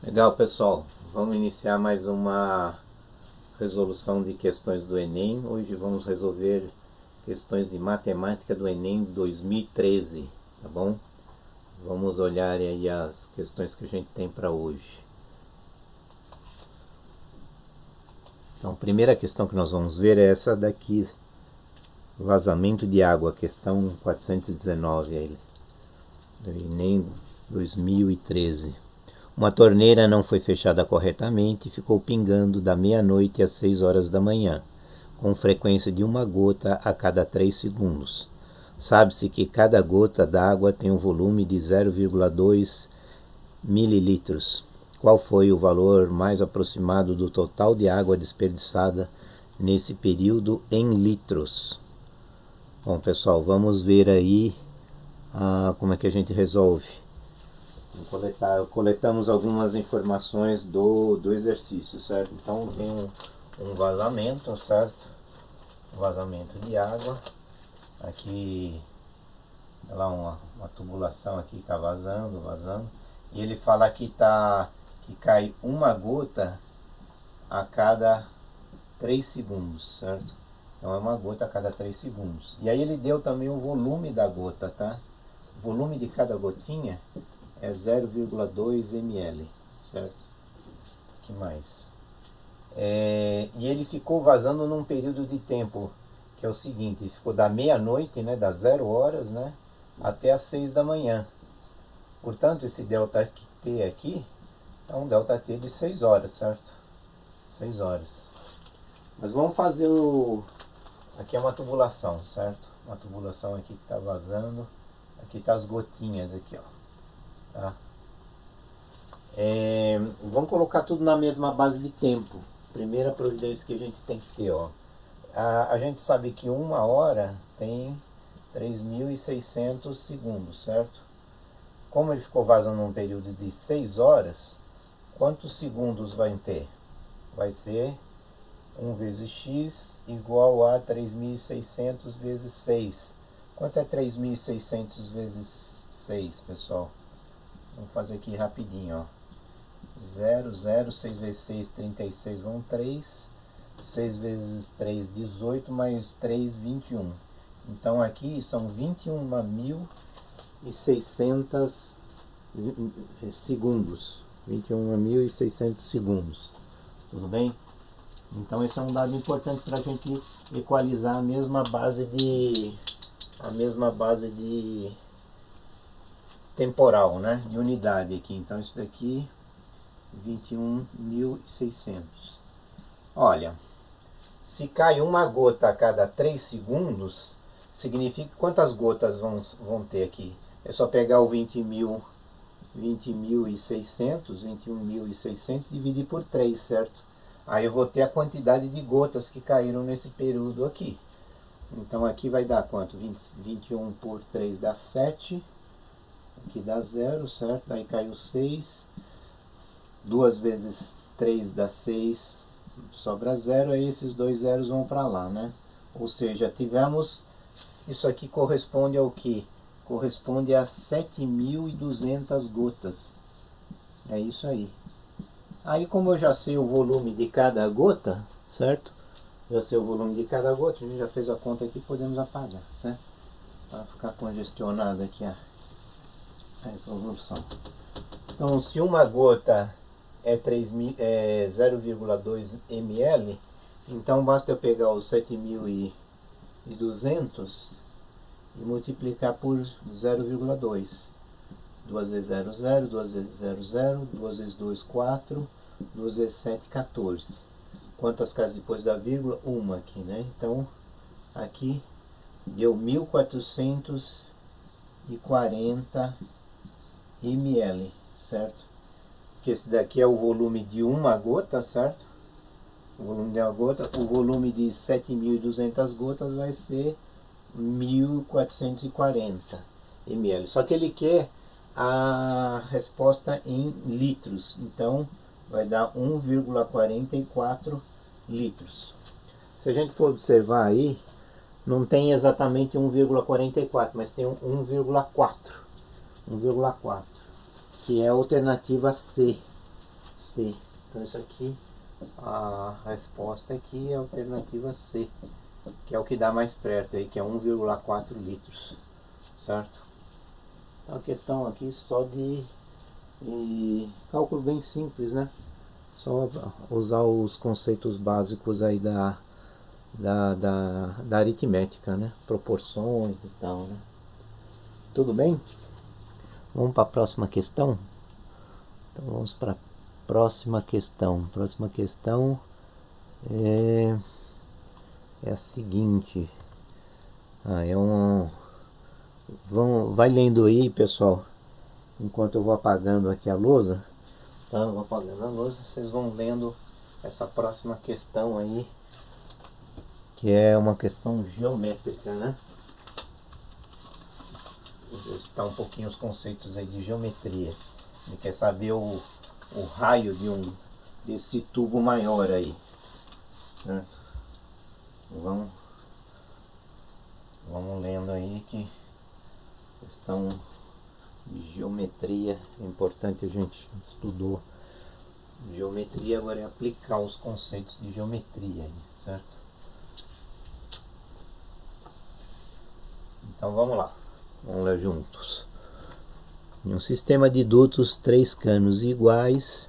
Legal, pessoal. Vamos iniciar mais uma resolução de questões do Enem. Hoje vamos resolver questões de matemática do Enem 2013, tá bom? Vamos olhar aí as questões que a gente tem para hoje. Então, a primeira questão que nós vamos ver é essa daqui. Vazamento de água, questão 419 aí, do Enem 2013. Uma torneira não foi fechada corretamente e ficou pingando da meia-noite às 6 horas da manhã, com frequência de uma gota a cada 3 segundos. Sabe-se que cada gota d'água tem um volume de 0,2 mililitros. Qual foi o valor mais aproximado do total de água desperdiçada nesse período em litros? Bom, pessoal, vamos ver aí como é que a gente resolve. Coletamos algumas informações do exercício, certo? Então tem um vazamento, certo? Um vazamento de água. Aqui, olha lá, uma tubulação aqui está vazando. E ele fala que cai uma gota a cada 3 segundos, certo? Então é uma gota a cada 3 segundos. E aí ele deu também o volume da gota, tá? O volume de cada gotinha é 0,2 ml, certo? Que mais? E ele ficou vazando num período de tempo, que é o seguinte, ficou da meia-noite, né, das 0 horas, né, até as 6 da manhã. Portanto, esse delta T aqui é um delta T de 6 horas, certo? 6 horas. Mas vamos fazer aqui é uma tubulação, certo? Uma tubulação aqui que está vazando. Aqui tá as gotinhas aqui, ó. Tá? Vamos colocar tudo na mesma base de tempo. Primeira providência que a gente tem que ter, ó. A gente sabe que uma hora tem 3.600 segundos, certo? Como ele ficou vazando num período de 6 horas, quantos segundos vai ter? Vai ser 1 vezes x igual a 3.600 vezes 6. Quanto é 3.600 vezes 6, pessoal? Vamos fazer aqui rapidinho, ó. 0, 0, 6 vezes 6, 36, vão 3. 6 vezes 3, 18, mais 3, 21. Então aqui são 21.600 segundos. 21.600 segundos. Tudo bem? Então esse é um dado importante para a gente equalizar a mesma base de temporal, né? De unidade aqui. Então isso daqui 21.600. Olha, se cai uma gota a cada 3 segundos, significa quantas gotas vão ter aqui? É só pegar o 21.600 dividir por 3, certo? Aí eu vou ter a quantidade de gotas que caíram nesse período aqui. Então aqui vai dar quanto? 21 por 3 dá 7. Aqui dá 0, certo? Daí caiu 6. 2 vezes 3 dá 6. Sobra 0, aí esses dois zeros vão para lá, né? Ou seja, tivemos... Isso aqui corresponde ao que? Corresponde a 7.200 gotas. É isso aí. Aí como eu já sei o volume de cada gota, certo? Já sei o volume de cada gota, a gente já fez a conta aqui, podemos apagar, certo? Para ficar congestionado aqui a resolução. Então, se uma gota é 0,2 ml, então basta eu pegar os 7.200 e multiplicar por 0,2. 2 vezes 0, 0, 2 vezes 0, 0, 2 vezes 2, 4, 2 vezes 7, 14. Quantas casas depois da vírgula? Uma aqui, né? Então, aqui deu 1.440 ml, certo? Porque esse daqui é o volume de uma gota, certo? O volume de uma gota. O volume de 7.200 gotas vai ser 1.440 ml. Só que ele quer a resposta em litros. Então, vai dar 1,44 litros. Se a gente for observar aí, não tem exatamente 1,44, mas tem 1,4. 1,4, que é a alternativa C. C. Então isso aqui, a resposta aqui é a alternativa C, que é o que dá mais perto aí, que é 1,4 litros, certo? Então a questão aqui só de cálculo bem simples, né? Só usar os conceitos básicos aí da aritmética, né? Proporções e tal, né? Tudo bem? Vamos para a próxima questão? Então vamos para a próxima questão. Próxima questão é a seguinte. Vai lendo aí, pessoal, enquanto eu vou apagando aqui a lousa. Tá? Eu vou apagando a lousa, vocês vão lendo essa próxima questão aí, que é uma questão geométrica, né? Está um pouquinho os conceitos aí de geometria. Ele quer saber o raio desse tubo maior aí, certo? Vamos lendo aí, que questão de geometria é importante, a gente estudou geometria, agora é aplicar os conceitos de geometria aí, certo? Então vamos lá, vamos ler juntos. Em um sistema de dutos, 3 canos iguais,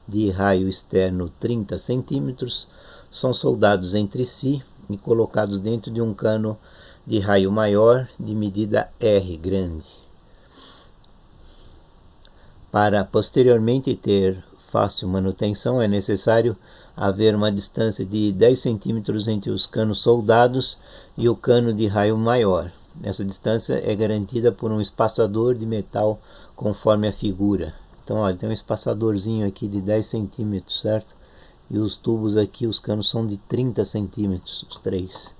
de raio externo 30 centímetros, são soldados entre si e colocados dentro de um cano de raio maior, de medida R grande. Para posteriormente ter fácil manutenção, é necessário haver uma distância de 10 centímetros entre os canos soldados e o cano de raio maior. Essa distância é garantida por um espaçador de metal conforme a figura. Então, olha, tem um espaçadorzinho aqui de 10 centímetros, certo? E os tubos aqui, os canos são de 30 centímetros, os três.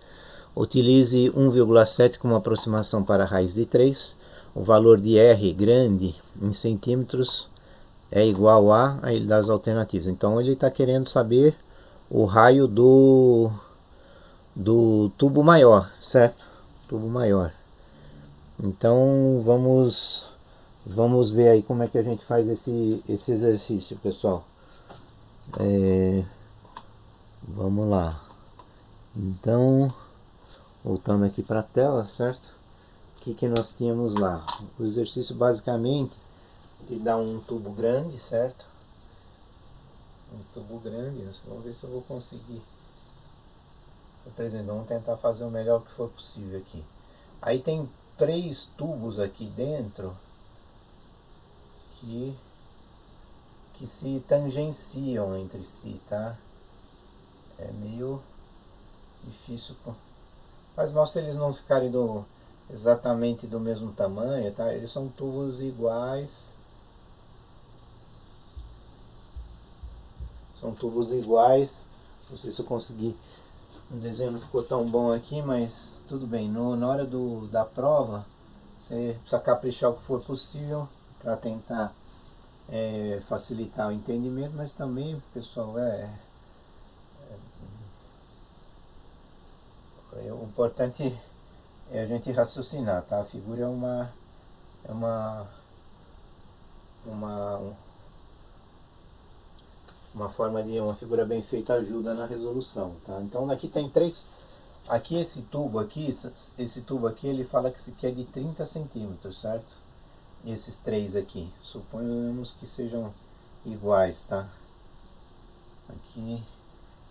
Utilize 1,7 como aproximação para a raiz de 3. O valor de R grande em centímetros é igual a ele dá as alternativas. Então ele está querendo saber o raio do tubo maior, certo? Tubo maior. Então vamos ver aí como é que a gente faz esse exercício, pessoal. Vamos lá. Então, voltando aqui para a tela, certo? O que nós tínhamos lá? O exercício basicamente te dá um tubo grande, certo? Um tubo grande, vamos ver se eu vou conseguir apresentar. Vamos tentar fazer o melhor que for possível aqui. Aí tem 3 tubos aqui dentro que se tangenciam entre si, tá? É meio difícil, mas mal se eles não ficarem exatamente do mesmo tamanho, tá? Eles são tubos iguais. São tubos iguais. Não sei se eu consegui. O desenho não ficou tão bom aqui, mas tudo bem. Na hora da prova, você precisa caprichar o que for possível para tentar facilitar o entendimento, mas também, pessoal, o importante é a gente raciocinar, tá? A figura é uma forma de uma figura bem feita ajuda na resolução, tá? Então aqui tem 3. Aqui esse tubo aqui ele fala que é de 30 centímetros, certo? E esses 3 aqui, suponhamos que sejam iguais, tá? Aqui,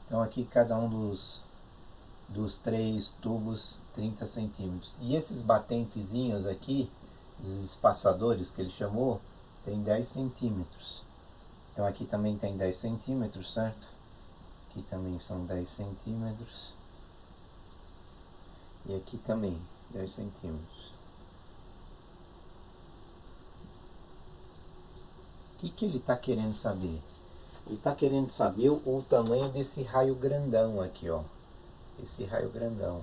então aqui cada um dos 3 tubos 30 centímetros. E esses batentezinhos aqui, os espaçadores que ele chamou, tem 10 centímetros. Então aqui também tem 10 centímetros, certo? Aqui também são 10 centímetros. E aqui também 10 centímetros. O que ele está querendo saber? Ele está querendo saber o tamanho desse raio grandão aqui, ó. Esse raio grandão.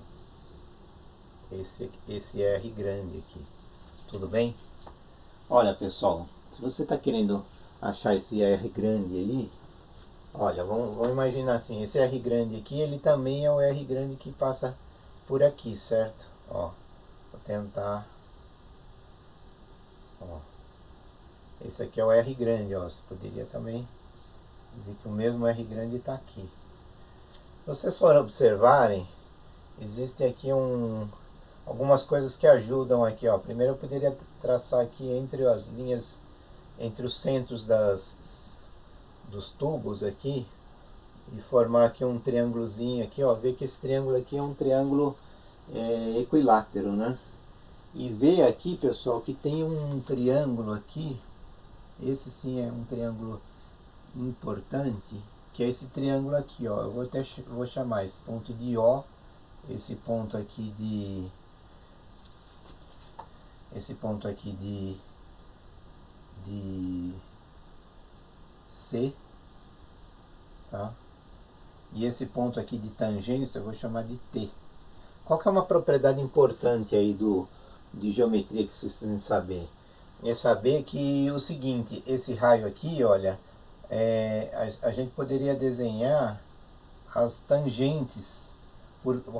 Esse R grande aqui. Tudo bem? Olha, pessoal, se você está querendo achar esse R grande aí, olha, vamos imaginar assim, esse R grande aqui, ele também é o R grande que passa por aqui, certo? Ó, vou tentar. Ó, esse aqui é o R grande, ó, você poderia também Quer dizer que o mesmo R grande está aqui. Se vocês forem observarem, existem aqui algumas coisas que ajudam aqui, ó. Primeiro eu poderia traçar aqui entre as linhas, entre os centros dos tubos aqui, e formar aqui um triângulozinho aqui, ó. Ver que esse triângulo aqui é um triângulo equilátero, né? E ver aqui, pessoal, que tem um triângulo aqui, esse sim é um triângulo importante, que é esse triângulo aqui, ó. Eu vou chamar esse ponto de O, esse ponto aqui de C, tá? E esse ponto aqui de tangência eu vou chamar de T. Qual que é uma propriedade importante aí de geometria que vocês têm que saber? É saber que o seguinte, esse raio aqui, olha, a gente poderia desenhar as tangentes,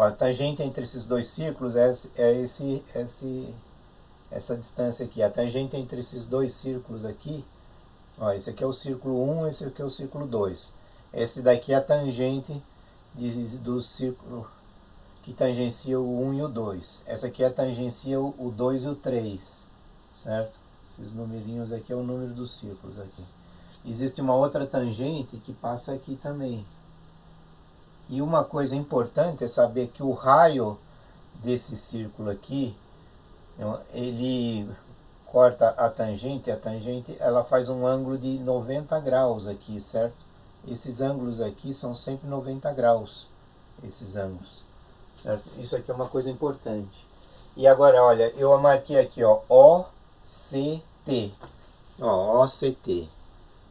a tangente entre esses dois círculos essa distância aqui. A tangente entre esses dois círculos aqui, ó, esse aqui é o círculo 1, esse aqui é o círculo 2. Esse daqui é a tangente do círculo que tangencia o 1 e o 2. Essa aqui é a tangencia o 2 e o 3, certo? Esses numerinhos aqui é o número dos círculos aqui. Existe uma outra tangente que passa aqui também. E uma coisa importante é saber que o raio desse círculo aqui, ele corta a tangente ela faz um ângulo de 90 graus aqui, certo? Esses ângulos aqui são sempre 90 graus, esses ângulos, certo? Isso aqui é uma coisa importante. E agora, olha, eu marquei aqui, ó, OCT. Ó, OCT.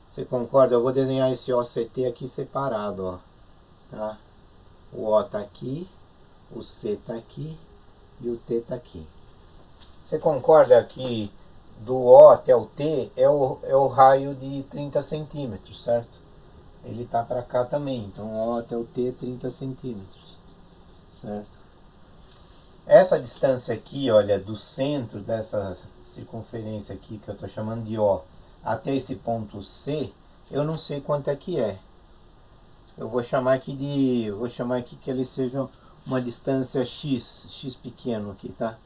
Você concorda? Eu vou desenhar esse OCT aqui separado, ó. Tá? O O tá aqui, o C tá aqui e o T tá aqui. Você concorda que do O até o T é o raio de 30 centímetros, certo? Ele tá para cá também, então O até o T é 30 centímetros, certo? Essa distância aqui, olha, do centro dessa circunferência aqui, que eu estou chamando de O, até esse ponto C, eu não sei quanto é que é. Eu vou chamar aqui que ele seja uma distância x pequeno aqui, tá?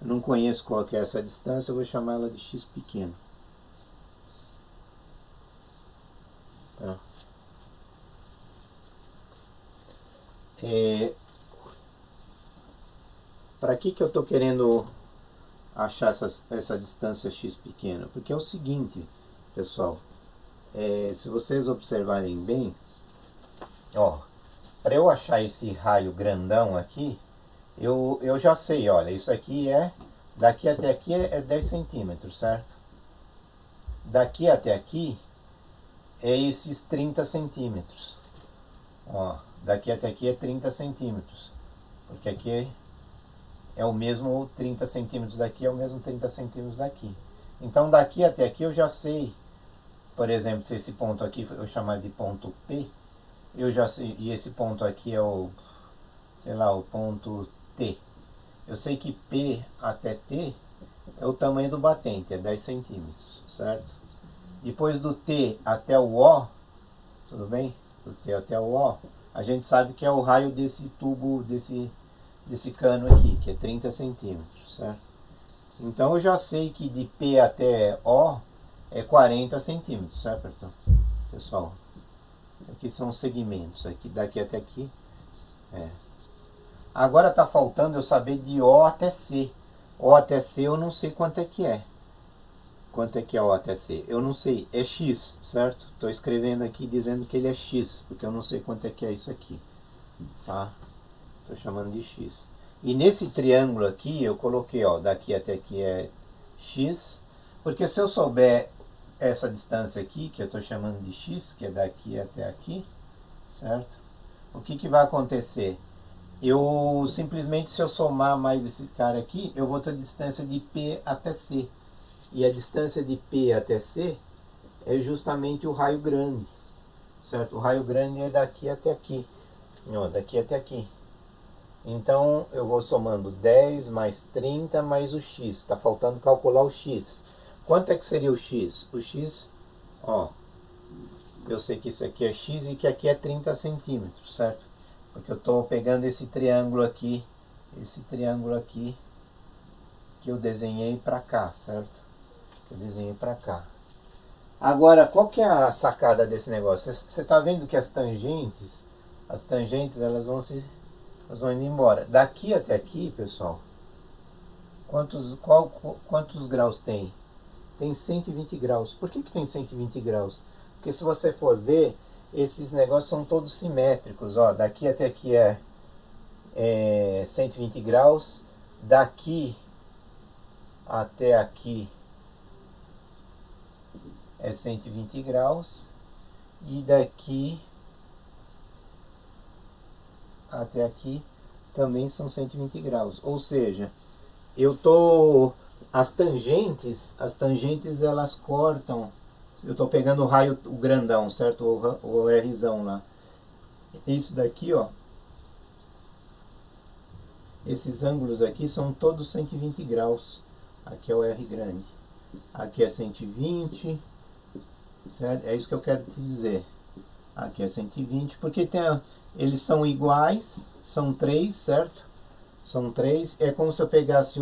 Eu não conheço qual que é essa distância, eu vou chamar ela de x pequeno. Tá? Para que eu estou querendo achar essa distância x pequena? Porque é o seguinte, pessoal, se vocês observarem bem, ó, para eu achar esse raio grandão aqui, eu já sei, olha, isso aqui daqui até aqui é 10 centímetros, certo? Daqui até aqui é esses 30 centímetros. Ó, daqui até aqui é 30 centímetros. Porque aqui é o mesmo 30 centímetros daqui, é o mesmo 30 centímetros daqui. Então daqui até aqui eu já sei, por exemplo, se esse ponto aqui eu chamar de ponto P, eu já sei, e esse ponto aqui é o, sei lá, o ponto T. Eu sei que P até T é o tamanho do batente, é 10 centímetros, certo? Depois do T até o O, tudo bem? Do T até o O, a gente sabe que é o raio desse tubo, desse cano aqui, que é 30 centímetros, certo? Então eu já sei que de P até O é 40 centímetros, certo, pessoal? Aqui são os segmentos, aqui, daqui até aqui. Agora está faltando eu saber de O até C. O até C eu não sei quanto é que é. Quanto é que é O até C? Eu não sei, é X, certo? Estou escrevendo aqui dizendo que ele é X, porque eu não sei quanto é que é isso aqui. Tá? Estou chamando de X. E nesse triângulo aqui eu coloquei, ó, daqui até aqui é X, porque se eu souber essa distância aqui, que eu estou chamando de X, que é daqui até aqui, certo? O que vai acontecer? Eu simplesmente, se eu somar mais esse cara aqui, eu vou ter a distância de P até C. E a distância de P até C é justamente o raio grande, certo? O raio grande é daqui até aqui, ó, daqui até aqui. Então eu vou somando 10 mais 30 mais o x. Está faltando calcular o x. Quanto é que seria o x? O x, ó, eu sei que isso aqui é x e que aqui é 30 centímetros, certo? Porque eu estou pegando esse triângulo aqui que eu desenhei para cá, certo? Eu desenhei para cá. Agora, qual que é a sacada desse negócio? Você está vendo que as tangentes elas vão indo embora. Daqui até aqui, pessoal, quantos graus tem? Tem 120 graus. Por que tem 120 graus? Porque se você for ver, esses negócios são todos simétricos. Ó, daqui até aqui é 120 graus. Daqui até aqui é 120 graus. E daqui até aqui também são 120 graus. Ou seja, as tangentes elas cortam. Eu estou pegando o raio, o grandão, certo? O Rzão lá. Isso daqui, ó. Esses ângulos aqui são todos 120 graus. Aqui é o R grande. Aqui é 120. Certo? É isso que eu quero te dizer. Aqui é 120. Porque eles são iguais. São 3, certo? São 3. É como se eu pegasse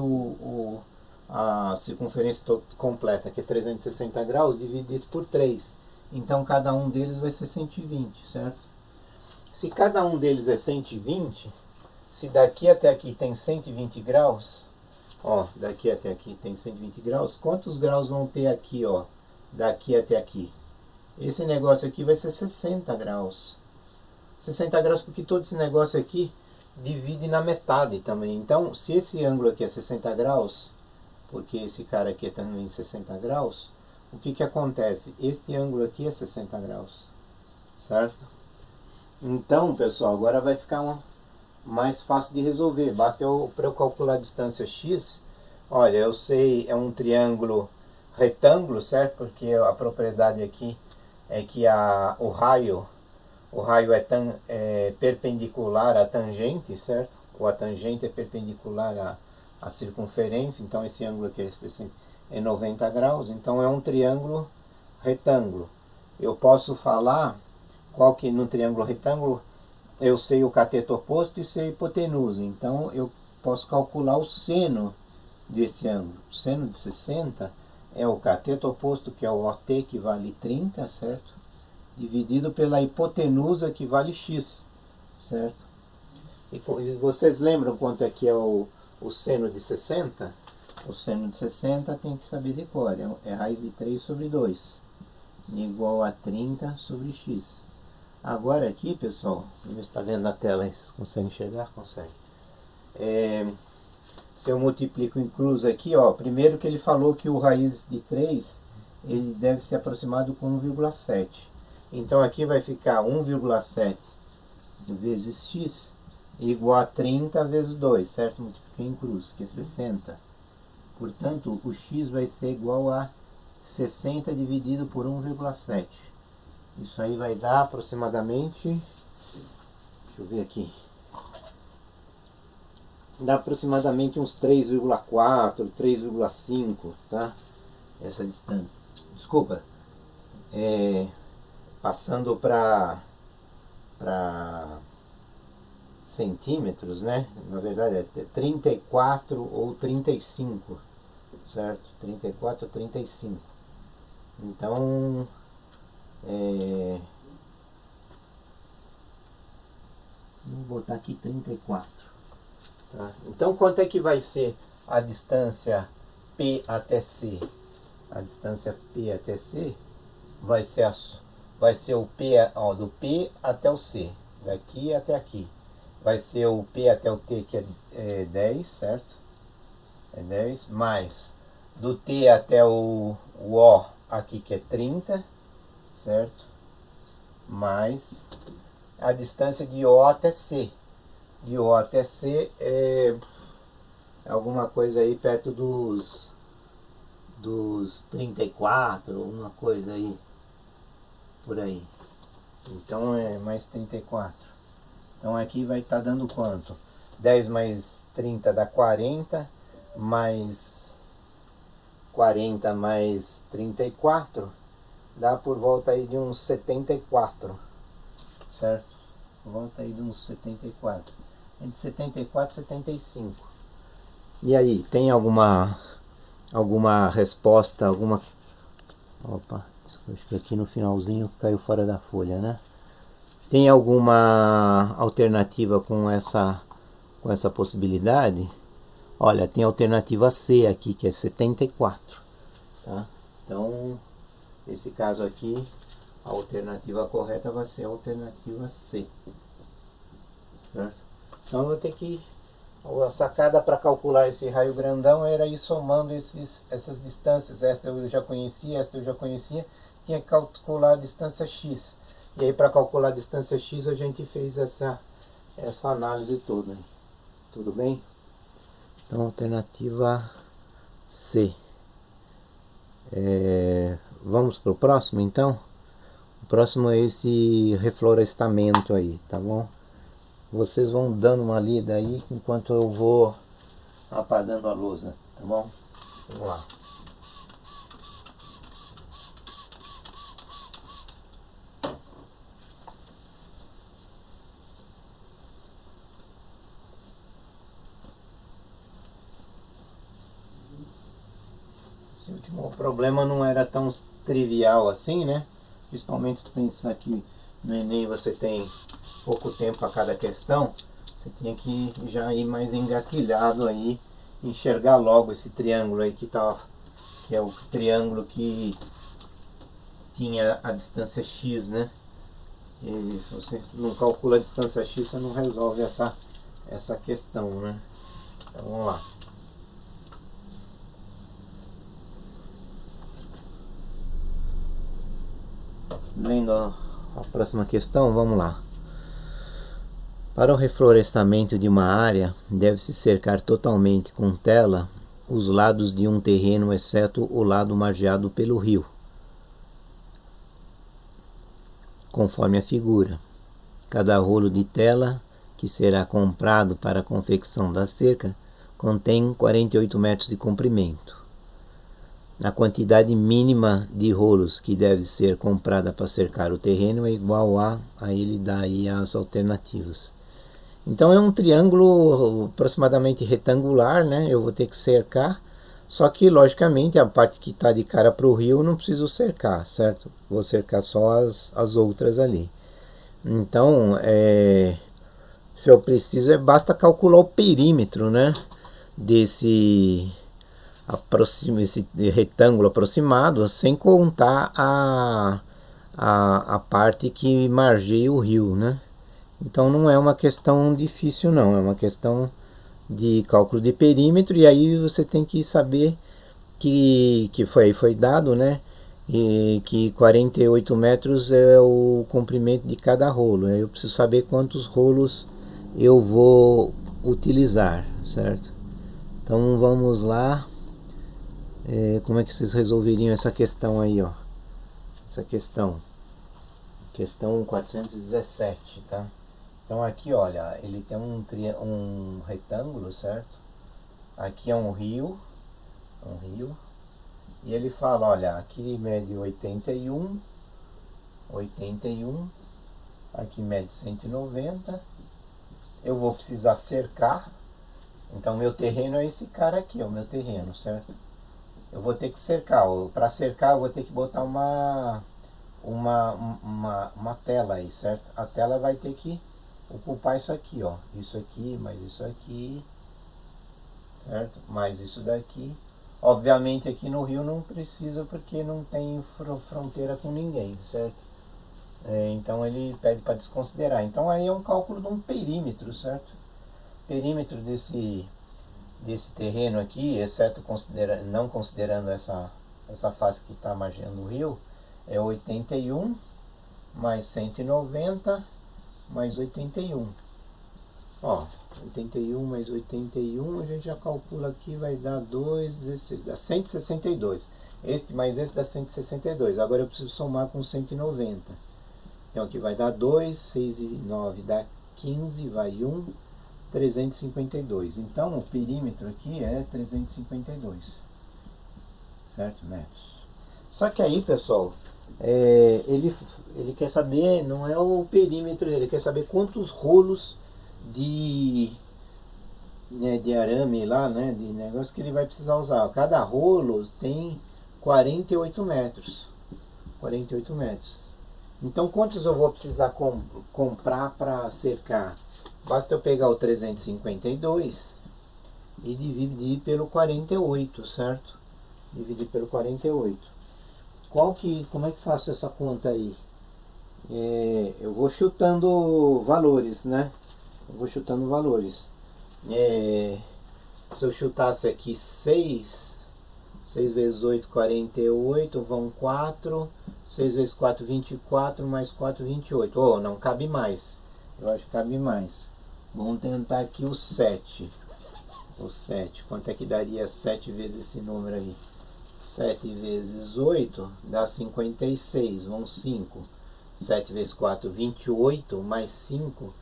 a circunferência completa, que é 360 graus, dividisse por 3. Então cada um deles vai ser 120, certo? Se cada um deles é 120, se daqui até aqui tem 120 graus, ó, daqui até aqui tem 120 graus, quantos graus vão ter aqui, ó, daqui até aqui? Esse negócio aqui vai ser 60 graus. 60 graus porque todo esse negócio aqui divide na metade também. Então, se esse ângulo aqui é 60 graus, porque esse cara aqui é também 60 graus, o que acontece? Este ângulo aqui é 60 graus, certo? Então, pessoal, agora vai ficar mais fácil de resolver. Basta para eu calcular a distância x. Olha, eu sei, é um triângulo retângulo, certo? Porque a propriedade aqui é que o raio é perpendicular à tangente, certo? Ou a tangente é perpendicular à circunferência. Então esse ângulo aqui é 90 graus. Então é um triângulo retângulo. Eu posso falar qual que no triângulo retângulo eu sei o cateto oposto e sei a hipotenusa. Então eu posso calcular o seno desse ângulo. O seno de 60 é o cateto oposto, que é o OT, que vale 30, certo? Dividido pela hipotenusa, que vale x, certo? E vocês lembram quanto é que é o seno de 60? O seno de 60 tem que saber de cor. É raiz de 3 sobre 2, igual a 30 sobre x. Agora aqui, pessoal, vamos ver se está dentro da tela aí, vocês conseguem enxergar? Conseguem. Se eu multiplico em cruz aqui, ó, primeiro que ele falou que o raiz de 3, ele deve ser aproximado com 1,7. Então aqui vai ficar 1,7 vezes x igual a 30 vezes 2, certo? Multipliquei em cruz, que é 60. Portanto, o x vai ser igual a 60 dividido por 1,7. Isso aí vai dar aproximadamente, deixa eu ver aqui, dá aproximadamente uns 3,4, 3,5, tá? Essa distância. Desculpa. Passando para centímetros, né? Na verdade é 34 ou 35, certo? 34 ou 35. Então, vou botar aqui 34. Tá? Então, quanto é que vai ser a distância P até C? A distância P até C vai ser o P, ó, do P até o C, daqui até aqui. Vai ser o P até o T, que é 10, certo? É 10, mais do T até o O aqui, que é 30, certo? Mais a distância de O até C. De O até C é alguma coisa aí perto dos 34, alguma coisa aí, por aí. Então é mais 34. Então aqui vai estar dando quanto? 10 mais 30 dá 40, mais 40 mais 34 dá por volta aí de uns 74, certo? Por volta aí de uns 74, entre 74 e 75. E aí, tem alguma resposta, alguma... Opa, acho que aqui no finalzinho caiu fora da folha, né? Tem alguma alternativa com essa possibilidade? Olha, tem a alternativa C aqui, que é 74, tá? Então, nesse caso aqui, a alternativa correta vai ser a alternativa C, certo? Então eu vou ter que... A sacada para calcular esse raio grandão era ir somando essas distâncias. Esta eu já conhecia, tinha que calcular a distância x. E aí, para calcular a distância x, a gente fez essa análise toda. Tudo bem? Então, alternativa C. Vamos para o próximo, então? O próximo é esse reflorestamento aí, tá bom? Vocês vão dando uma lida aí enquanto eu vou apagando a lousa, tá bom? Vamos lá. Esse último problema não era tão trivial assim, né? Principalmente se pensar que no Enem você tem pouco tempo a cada questão, você tinha que já ir mais engatilhado aí, enxergar logo esse triângulo aí que é o triângulo que tinha a distância x, né? E se você não calcula a distância x, você não resolve essa questão, né? Então vamos lá. Lendo a próxima questão, vamos lá. Para o reflorestamento de uma área, deve-se cercar totalmente com tela os lados de um terreno, exceto o lado margeado pelo rio, conforme a figura. Cada rolo de tela que será comprado para a confecção da cerca contém 48 metros de comprimento. A quantidade mínima de rolos que deve ser comprada para cercar o terreno é igual a ele dá aí as alternativas. Então é um triângulo aproximadamente retangular, né? Eu vou ter que cercar, só que logicamente a parte que está de cara para o rio eu não preciso cercar, certo? Vou cercar só as outras ali. Então, se eu preciso, basta calcular o perímetro, né? Esse retângulo aproximado, sem contar a parte que margeia o rio, né? Então não é uma questão difícil não, é uma questão de cálculo de perímetro, e aí você tem que saber que foi dado, né? E que 48 metros é o comprimento de cada rolo. Eu preciso saber quantos rolos eu vou utilizar, certo? Então vamos lá. Como é que vocês resolveriam essa questão aí, ó? Essa questão 417, tá? Então aqui, olha, ele tem um retângulo, certo? Aqui é um rio, e ele fala, olha, aqui mede 81, aqui mede 190, eu vou precisar cercar, então meu terreno é esse cara aqui, é o meu terreno, certo? Eu vou ter que cercar, para cercar eu vou ter que botar uma tela aí, certo? A tela vai ter que ocupar isso aqui, ó, isso aqui, mais isso aqui, certo? Mais isso daqui. Obviamente aqui no rio não precisa porque não tem fronteira com ninguém, certo? Então ele pede para desconsiderar. Então aí é um cálculo de um perímetro, certo? Perímetro desse terreno aqui, exceto não considerando essa face que está margeando o rio, é 81 mais 190 mais 81. Ó, 81 mais 81, a gente já calcula aqui, vai dar 2,16, dá 162. Este mais esse dá 162. Agora eu preciso somar com 190. Então aqui vai dar 2, 6 e 9 dá 15, vai 1, 352. Então o perímetro aqui é 352, certo, metros. Só que aí, pessoal, ele quer saber, não é o perímetro, ele quer saber quantos rolos de, né, de arame lá, né, de negócio que ele vai precisar usar. Cada rolo tem 48 metros. 48 metros. Então, quantos eu vou precisar comprar para cercar? Basta eu pegar o 352 e dividir pelo 48, certo? Dividir pelo 48. Como é que faço essa conta aí? Eu vou chutando valores, né? Eu vou chutando valores. Se eu chutasse aqui 6 vezes 8, 48, vão 4. 6 vezes 4, 24, mais 4, 28. Oh, não cabe mais. Eu acho que cabe mais. Vamos tentar aqui o 7. O 7. Quanto é que daria 7 vezes esse número aí? 7 vezes 8 dá 56. Vão 5. 7 vezes 4, 28. Mais 5,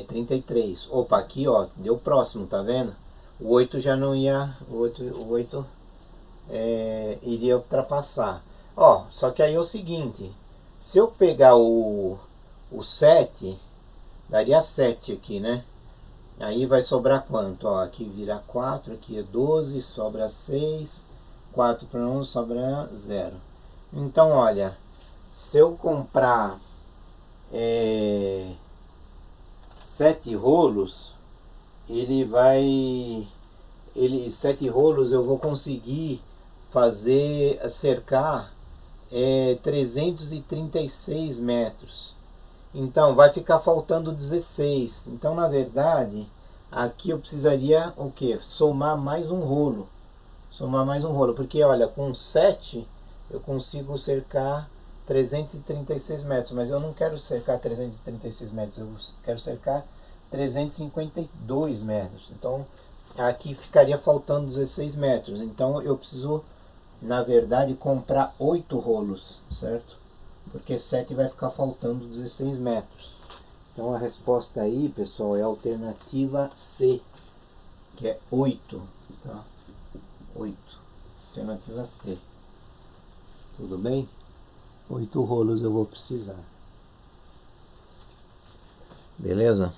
33. Opa, aqui ó, deu próximo, tá vendo? O 8 já não ia. O 8 iria ultrapassar. Ó, só que aí é o seguinte, se eu pegar o 7, daria 7 aqui, né? Aí vai sobrar quanto? Ó, aqui vira 4, aqui é 12, sobra 6, 4 para 1, sobra 0. Então, olha, se eu comprar 7 rolos, 7 rolos eu vou conseguir cercar 336 metros. Então vai ficar faltando 16. Então na verdade aqui eu precisaria o que? Somar mais um rolo. Porque olha, com 7 eu consigo cercar 336 metros. Mas eu não quero cercar 336 metros, eu quero cercar 352 metros. Então aqui ficaria faltando 16 metros. Então eu preciso, na verdade, comprar 8 rolos, certo? Porque 7 vai ficar faltando 16 metros. Então a resposta aí, pessoal, é a alternativa C, que é 8. Tá? 8. Alternativa C. Tudo bem? 8 rolos eu vou precisar. Beleza?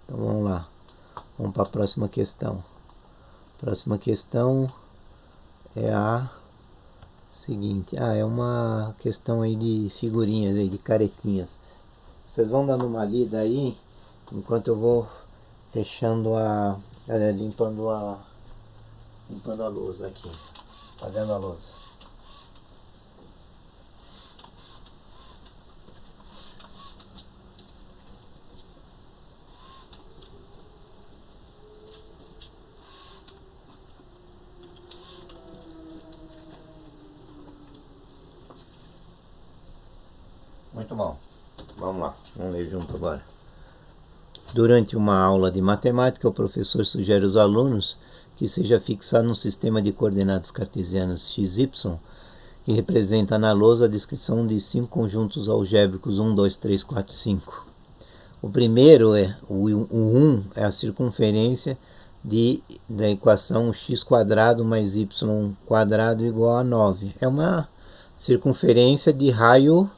Então vamos lá. Vamos para a próxima questão. Próxima questão é a seguinte. É uma questão aí de figurinhas aí, de caretinhas. Vocês vão dando uma lida aí, enquanto eu vou fechando limpando a lousa aqui. Apagando a lousa. Muito bom. Vamos lá, vamos ler junto agora. Durante uma aula de matemática, o professor sugere aos alunos que seja fixado um sistema de coordenadas cartesianas xy, que representa na lousa a descrição de 5 conjuntos algébricos 1, 2, 3, 4, 5. O primeiro o 1 é a circunferência da equação x² mais y² igual a 9. É uma circunferência de raio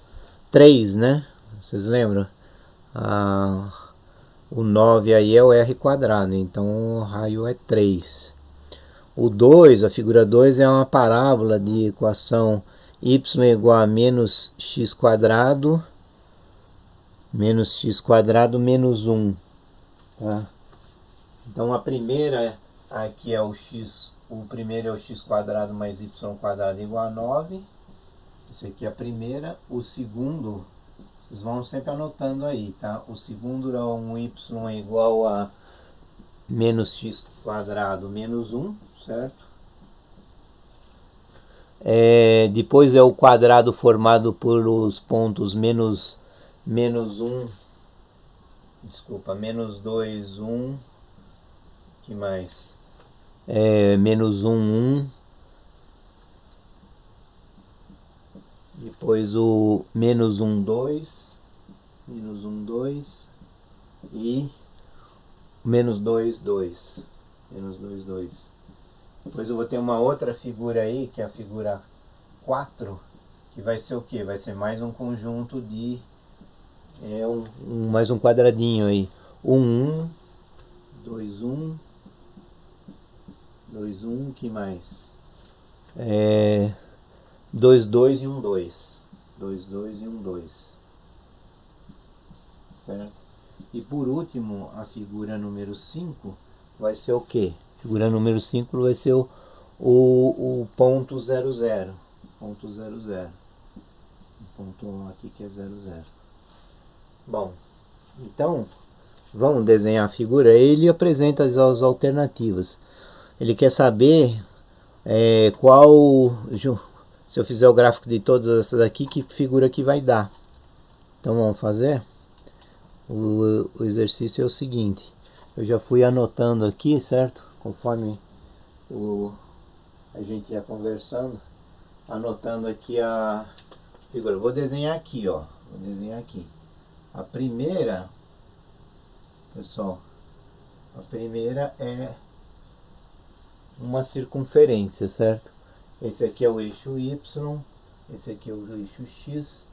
3, né? Vocês lembram? O 9 aí é o r², então o raio é 3. O 2, a figura 2, é uma parábola de equação y igual a menos x² menos 1. Tá? Então a primeira aqui é o primeiro é o x² mais y² igual a 9. Isso aqui é a primeira. O segundo, vocês vão sempre anotando aí, tá? O segundo é um y igual a menos x² menos 1, certo? Depois é o quadrado formado por os pontos menos 1, desculpa, menos 2, 1, que mais? Menos 1, 1. Depois o menos 1, 2, e menos 2, 2. Depois eu vou ter uma outra figura aí, que é a figura 4, que vai ser o que? Vai ser mais um conjunto de... mais um quadradinho aí. 1, 2, 1, que mais? 2, 2 e 1, 2. 2, 2 e 1, 2. Certo? E por último, a figura número 5 vai ser o quê? Figura número 5 vai ser o ponto 0, 0. Ponto 0, 0. Ponto aqui que é 0, 0. Bom, então vamos desenhar a figura. Ele apresenta as alternativas. Ele quer saber qual, se eu fizer o gráfico de todas essas aqui, que figura que vai dar. Então vamos fazer. O exercício é o seguinte: eu já fui anotando aqui, certo? Conforme a gente ia conversando, anotando aqui a figura. Eu vou desenhar aqui, ó. Vou desenhar aqui. A primeira, pessoal, a primeira é uma circunferência, certo? Esse aqui é o eixo Y, esse aqui é o eixo X.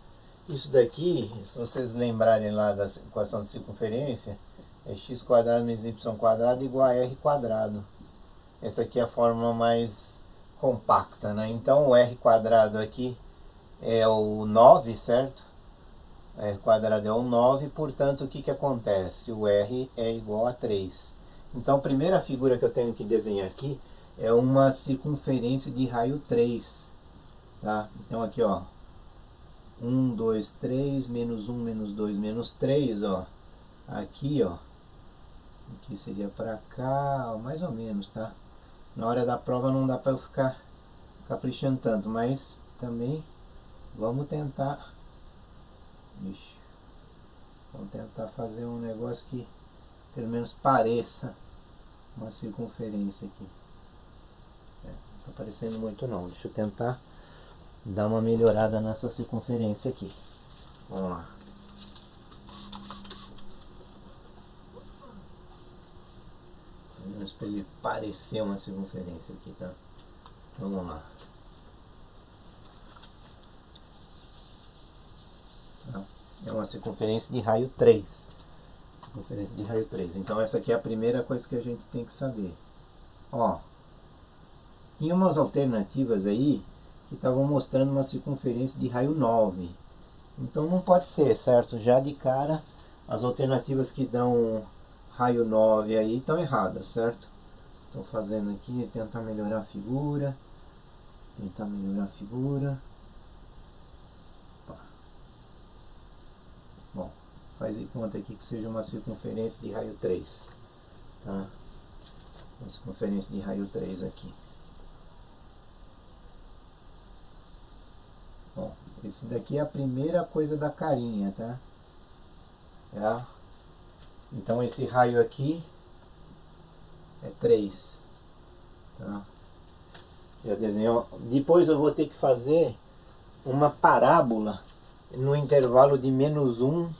Isso daqui, se vocês lembrarem lá da equação de circunferência, é x² menos y² igual a r². Essa aqui é a fórmula mais compacta, né? Então o r² aqui é o 9, certo? R² é o 9, portanto o que acontece? O r é igual a 3. Então a primeira figura que eu tenho que desenhar aqui é uma circunferência de raio 3. Tá? Então aqui, ó. 1, 2, 3, menos 1, menos 2, menos 3, ó. Aqui, ó. Aqui seria pra cá, ó, mais ou menos, tá? Na hora da prova não dá pra eu ficar caprichando tanto, mas também vamos tentar. Vamos tentar fazer um negócio que pelo menos pareça uma circunferência aqui. Não tá parecendo muito não. Deixa eu tentar dar uma melhorada nessa circunferência aqui. Vamos lá. Pelo menos para ele parecer uma circunferência aqui, tá? Então, vamos lá. É uma circunferência de raio 3. Circunferência de raio 3. Então essa aqui é a primeira coisa que a gente tem que saber. Ó, tinha umas alternativas aí que estavam mostrando uma circunferência de raio 9. Então não pode ser, certo? Já de cara, as alternativas que dão raio 9 aí estão erradas, certo? Estou fazendo aqui, tentar melhorar a figura. Tentar melhorar a figura. Bom, faz de conta aqui que seja uma circunferência de raio 3. Tá? Uma circunferência de raio 3 aqui. Bom, esse daqui é a primeira coisa da carinha, tá? Então esse raio aqui é 3. Tá? Já desenhou. Depois eu vou ter que fazer uma parábola no intervalo de menos 1,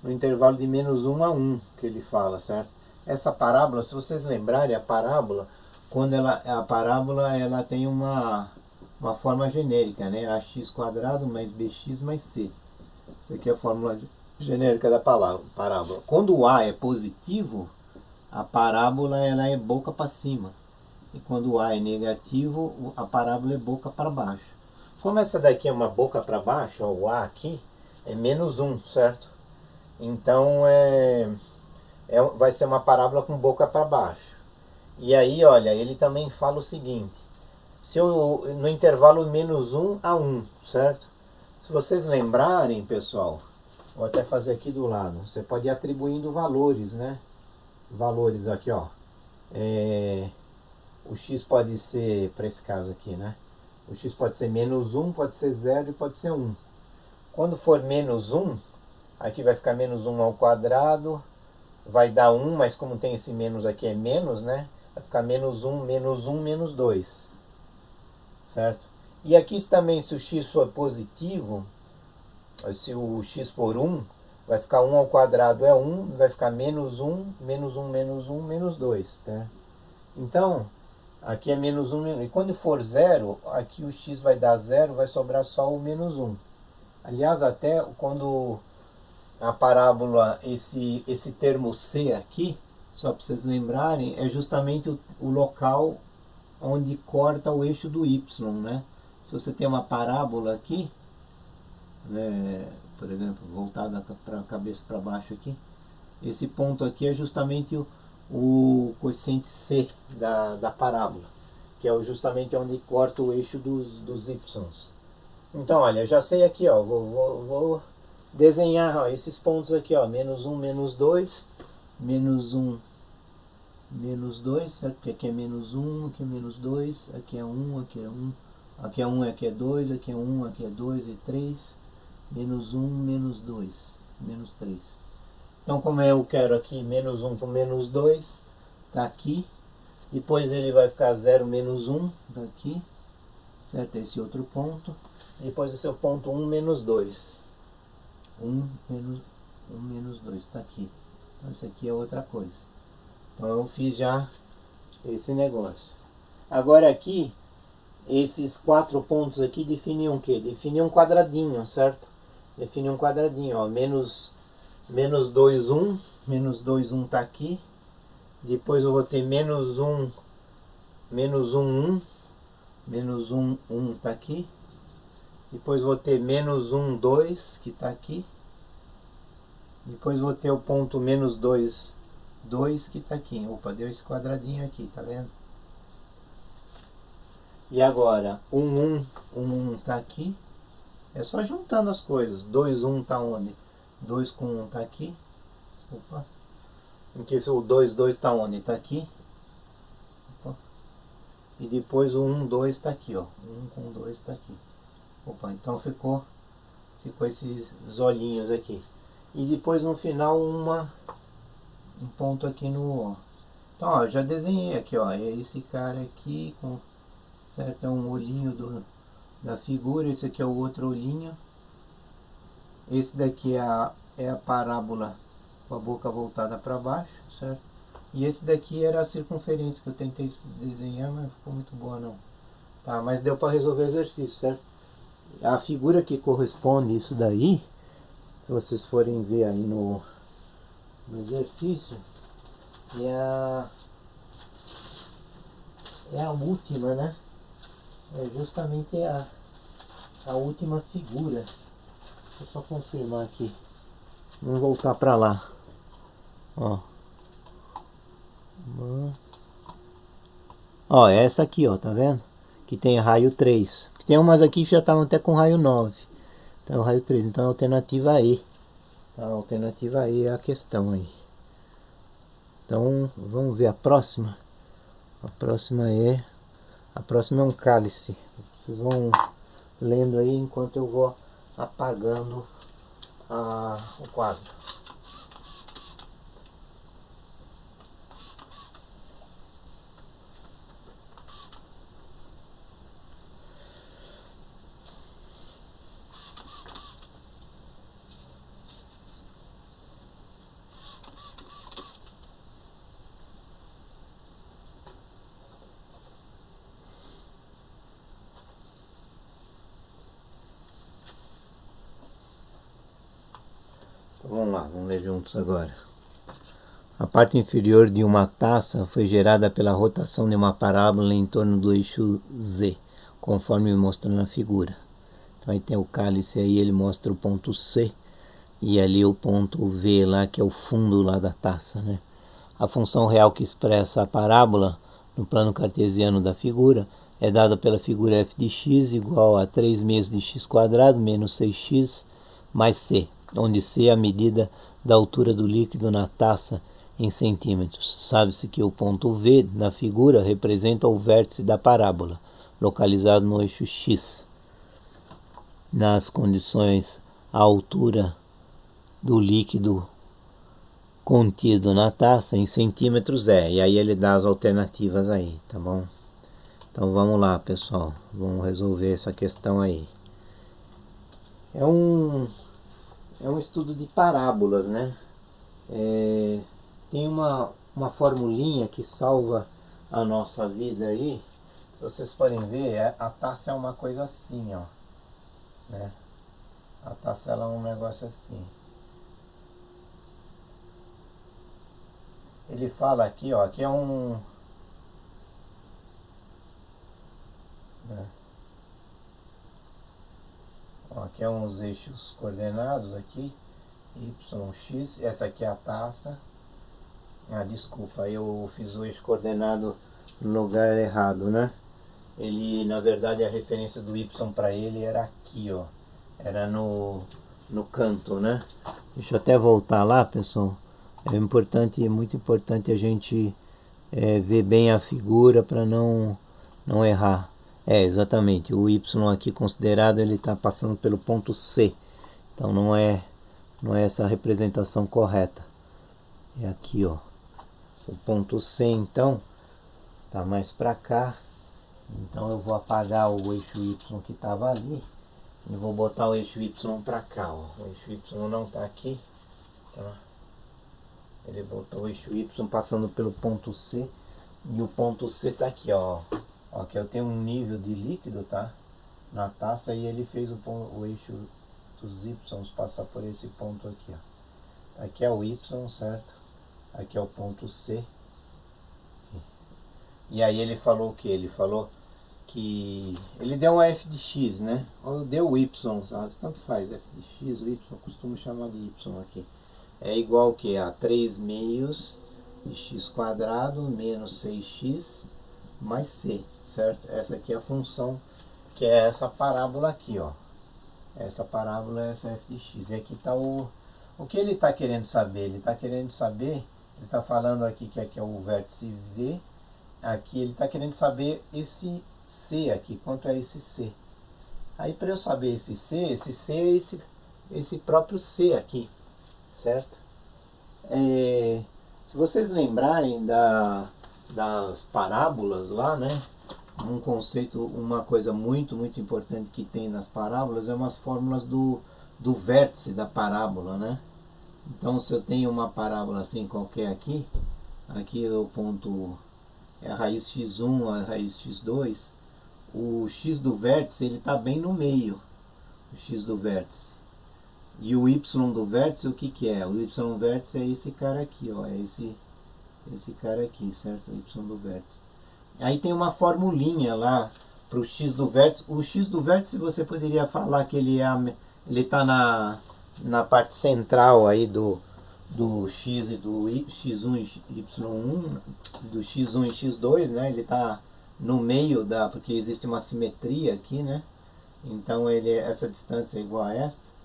no intervalo de menos 1 a 1, que ele fala, certo? Essa parábola, se vocês lembrarem, a parábola, a parábola ela tem uma forma genérica, né? ax² mais bx mais c. Isso aqui é a fórmula genérica da parábola. Quando o a é positivo, a parábola ela é boca para cima. E quando o a é negativo, a parábola é boca para baixo. Como essa daqui é uma boca para baixo, ó, o a aqui é menos 1, certo? Então vai ser uma parábola com boca para baixo. E aí, olha, ele também fala o seguinte: no intervalo menos 1 a 1, certo? Se vocês lembrarem, pessoal, vou até fazer aqui do lado. Você pode ir atribuindo valores, né? Valores aqui, ó. O x pode ser, para esse caso aqui, né? O x pode ser menos 1, pode ser 0 e pode ser 1. Quando for menos 1, aqui vai ficar menos 1 ao quadrado, vai dar 1, mas como tem esse menos aqui é menos, né? Vai ficar menos 1, menos 1, menos 2. Certo? E aqui também, se o x for positivo, se o x for 1, vai ficar 1 ao quadrado é 1, vai ficar menos 1, menos 1, menos 1, menos 2. Tá? Então, Aqui é menos 1, e quando for zero, aqui o x vai dar zero, vai sobrar só o menos 1. Aliás, até quando a parábola, esse termo C aqui, só para vocês lembrarem, é justamente o local onde corta o eixo do y, né? Se você tem uma parábola aqui, né, por exemplo, voltada para a cabeça para baixo aqui, esse ponto aqui é justamente o coeficiente C da parábola, que é justamente onde corta o eixo dos y. Então, olha, eu já sei aqui, ó, vou desenhar, ó, esses pontos aqui, ó, menos 1, menos 2, menos 1, menos 2, certo? Porque aqui é menos 1, aqui é menos 2, aqui é 1, aqui é 1, aqui é 1, aqui é 2, aqui é 1, aqui é 2 e 3, menos 1, menos 2, menos 3. Então, como eu quero aqui menos 1 com menos 2, tá aqui, depois ele vai ficar 0, menos 1, daqui, certo? Esse outro ponto, depois o seu ponto 1, menos 2. 1 menos 2 está aqui. Então isso aqui é outra coisa. Então eu fiz já esse negócio. Agora aqui, esses 4 pontos aqui definem o quê? Definem um quadradinho, certo? Definem um quadradinho, ó. Menos 2, 1. Menos 2, 1 está aqui. Depois eu vou ter menos 1, 1. Menos 1, 1 está aqui. Depois vou ter menos 1, 2, que está aqui. Depois vou ter o ponto menos 2, 2, que está aqui. Opa, deu esse quadradinho aqui, tá vendo? E agora, 1 está aqui. É só juntando as coisas. 2, 1 está onde? 2 com 1 está aqui. Opa. Porque o 2, 2 está onde? Está aqui. Opa. E depois o 1, 2 está aqui, ó. 1 com 2 está aqui. Opa, então ficou esses olhinhos aqui. E depois no final um ponto aqui no... Então, ó, já desenhei aqui, ó. É esse cara aqui, com, certo? É um olhinho da figura. Esse aqui é o outro olhinho. Esse daqui é a parábola com a boca voltada para baixo, certo? E esse daqui era a circunferência que eu tentei desenhar, mas não ficou muito boa não. Tá, mas deu para resolver o exercício, certo? A figura que corresponde isso daí, se vocês forem ver aí no exercício, é a última, né? É justamente a última figura. Deixa eu só confirmar aqui. Vamos voltar para lá. Ó. Ó, é essa aqui, ó, tá vendo? Que tem raio 3. Tem umas aqui que já estavam até com raio 9. Então, raio 3. Então, a alternativa E. Tá, a alternativa E é a questão aí. Então, vamos ver a próxima. A próxima é um cálice. Vocês vão lendo aí enquanto eu vou apagando o quadro. Então, vamos lá, vamos ler juntos agora. A parte inferior de uma taça foi gerada pela rotação de uma parábola em torno do eixo Z, conforme mostra na figura. Então aí tem o cálice aí, ele mostra o ponto C e ali o ponto V lá, que é o fundo lá da taça, né? A função real que expressa a parábola no plano cartesiano da figura é dada pela figura f de x igual a 3 meios de x² menos 6x mais c, onde c é a medida da altura do líquido na taça em centímetros. Sabe-se que o ponto V na figura representa o vértice da parábola, localizado no eixo x. Nas condições, a altura do líquido contido na taça em centímetros e aí ele dá as alternativas aí, tá bom? Então vamos lá, pessoal, vamos resolver essa questão aí. É um estudo de parábolas, né? Tem uma formulinha que salva a nossa vida aí, se vocês podem ver, a taça é uma coisa assim, ó, né? A taça ela é um negócio assim. Ele fala aqui, ó, aqui é um, né? Ó, aqui é uns eixos coordenados aqui, y, x, essa aqui é a taça. Ah, desculpa, eu fiz o eixo coordenado no lugar errado, né? Ele, na verdade, a referência do y para ele era aqui, ó. Era no canto, né? Deixa eu até voltar lá, pessoal. É importante, muito importante a gente ver bem a figura para não errar. É, exatamente. O y aqui considerado, ele está passando pelo ponto C. Então não é essa a representação correta. É aqui, ó. O ponto C, então, tá mais para cá. Então eu vou apagar o eixo y que estava ali e vou botar o eixo y para cá, ó. O eixo y não está aqui, tá? Ele botou o eixo y passando pelo ponto C e o ponto C tá aqui, ó. Ó, aqui eu tenho um nível de líquido, tá? Na taça, e ele fez o eixo dos y passar por esse ponto aqui, ó. Aqui é o y, certo? Aqui é o ponto C. E aí ele falou o que? Ele falou que ele deu um f de x, né? Ou deu o y, tanto faz, f de x, o y, eu costumo chamar de y aqui. É igual que a 3 meios de x quadrado menos 6x mais c, certo? Essa aqui é a função, que é essa parábola aqui, ó. Essa parábola é essa f de x. E aqui está o que ele está querendo saber. Ele está querendo saber, ele está falando aqui que aqui é o vértice V. Aqui ele está querendo saber esse C aqui, quanto é esse C. Aí para eu saber esse C é esse próprio C aqui, certo? Se vocês lembrarem das parábolas lá, né? Um conceito, uma coisa muito importante que tem nas parábolas é umas fórmulas do vértice da parábola, né? Então se eu tenho uma parábola assim qualquer aqui é o ponto, é a raiz x1, a raiz x2, o x do vértice ele está bem no meio, o x do vértice. E o y do vértice, o que é? O y do vértice é esse cara aqui, ó, é esse cara aqui, certo? O y do vértice. Aí tem uma formulinha lá para o x do vértice. O x do vértice você poderia falar que ele está na parte central aí do x e do x1 e y1, do x1 e x2, né? Ele está no meio porque existe uma simetria aqui, né? Então essa distância é igual a esta.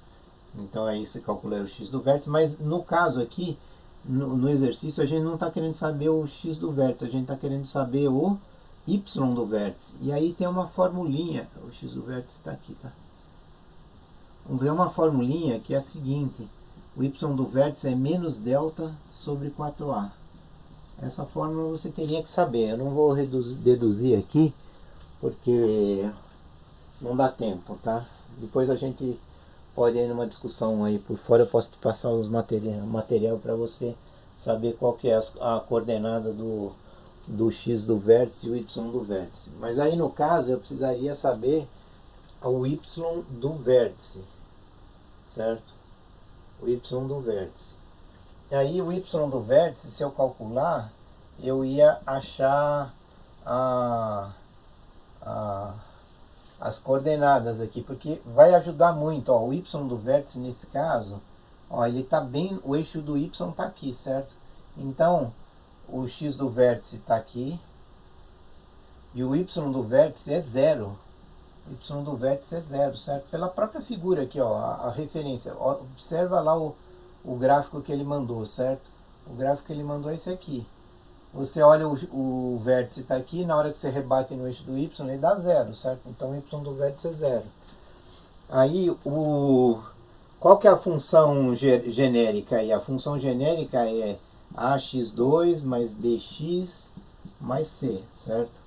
Então aí você calcula o x do vértice, mas no caso aqui, no exercício, a gente não está querendo saber o x do vértice, a gente está querendo saber o y do vértice. E aí tem uma formulinha, o x do vértice está aqui, tá? Vamos ver uma formulinha que é a seguinte: o y do vértice é menos delta sobre 4a. Essa fórmula você teria que saber. Eu não vou deduzir aqui, porque não dá tempo, tá? Depois a gente pode ir numa discussão aí por fora, eu posso te passar os material para você saber qual que é a coordenada do x do vértice e o y do vértice. Mas aí no caso eu precisaria saber o y do vértice, certo? O y do vértice. E aí o y do vértice, se eu calcular, eu ia achar as coordenadas aqui, porque vai ajudar muito, ó, o y do vértice nesse caso, ó, ele tá bem, o eixo do y tá aqui, certo? Então, o x do vértice tá aqui, e o y do vértice é zero. O y do vértice é zero, certo? Pela própria figura aqui, ó, a referência, ó, observa lá o gráfico que ele mandou, certo? O gráfico que ele mandou é esse aqui. Você olha o vértice está aqui, na hora que você rebate no eixo do y, ele dá zero, certo? Então o y do vértice é zero. Aí, qual que é a função genérica aí? A função genérica é ax2 mais bx mais c, certo?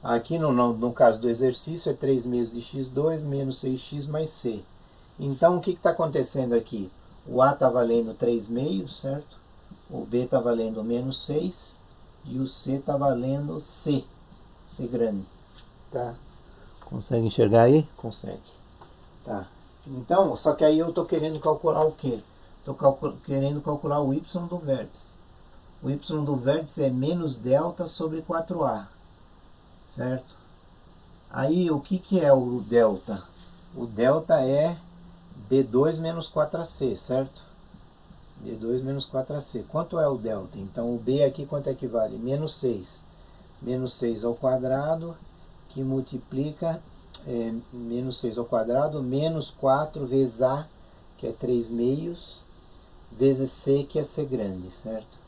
Aqui no caso do exercício é 3 meios de x2 menos 6x mais c. Então o que está acontecendo aqui? O a está valendo 3 meios, certo? O b está valendo menos 6. e o C está valendo C grande, tá? Consegue enxergar aí? Consegue. Tá. Então, só que aí eu estou querendo calcular o quê? Estou querendo calcular o y do vértice. O y do vértice é menos delta sobre 4a, certo? Aí, o que é o delta? O delta é B2 menos 4AC, certo? B2 menos 4AC. Quanto é o delta? Então, o B aqui quanto é que vale? Menos 6. Menos 6 ao quadrado, que multiplica menos 6 ao quadrado, menos 4 vezes A, que é 3 meios, vezes C, que é C grande, certo?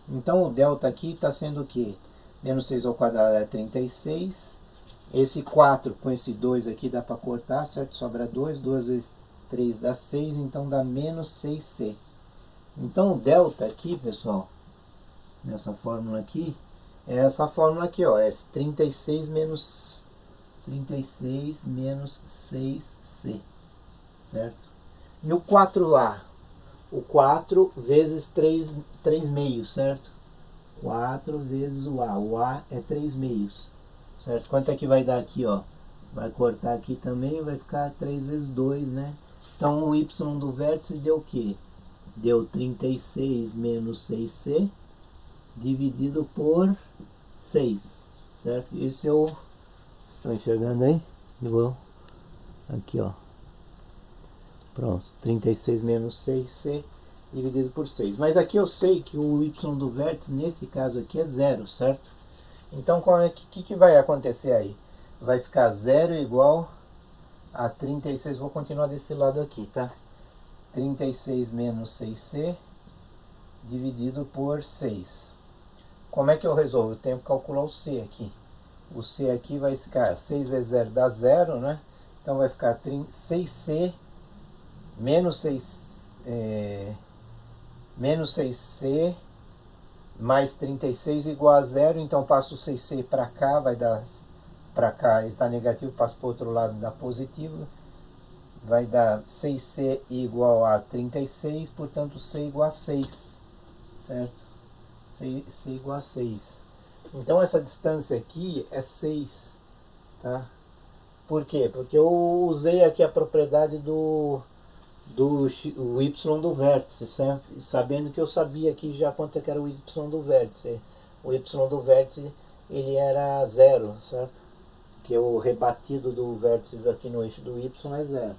Então, o delta aqui está sendo o quê? Menos 6 ao quadrado é 36. Esse 4 com esse 2 aqui dá para cortar, certo? Sobra 2. 2 vezes 3 dá 6, então dá menos 6C. Então, o delta aqui, pessoal, nessa fórmula aqui, é essa fórmula aqui, ó, é 36 menos 6C, certo? E o 4A? O 4 vezes 3 meios, certo? 4 vezes o A é 3 meios, certo? Quanto é que vai dar aqui, ó? Vai cortar aqui também, vai ficar 3 vezes 2, né? Então, o y do vértice deu o quê? Deu 36 menos 6C dividido por 6, certo? Esse é o... Vocês estão enxergando aí? Aqui, ó. Pronto, 36 menos 6C dividido por 6. Mas aqui eu sei que o y do vértice, nesse caso aqui, é 0, certo? Então, o que vai acontecer aí? Vai ficar 0 igual a 36, vou continuar desse lado aqui, tá? 36 menos 6C dividido por 6. Como é que eu resolvo? Eu tenho que calcular o C aqui. O C aqui vai ficar 6 vezes 0 dá 0, né? Então vai ficar 6C menos 6C mais 36 igual a 0. Então passo o 6C para cá, vai dar para cá, ele está negativo, passa para o outro lado, dá positivo. Vai dar 6C igual a 36, portanto C igual a 6, certo? C igual a 6. Então essa distância aqui é 6, tá? Por quê? Porque eu usei aqui a propriedade do y do vértice, certo? Sabendo que eu sabia aqui já quanto é que era o y do vértice. O y do vértice, ele era 0, certo? Que o rebatido do vértice aqui no eixo do y é 0.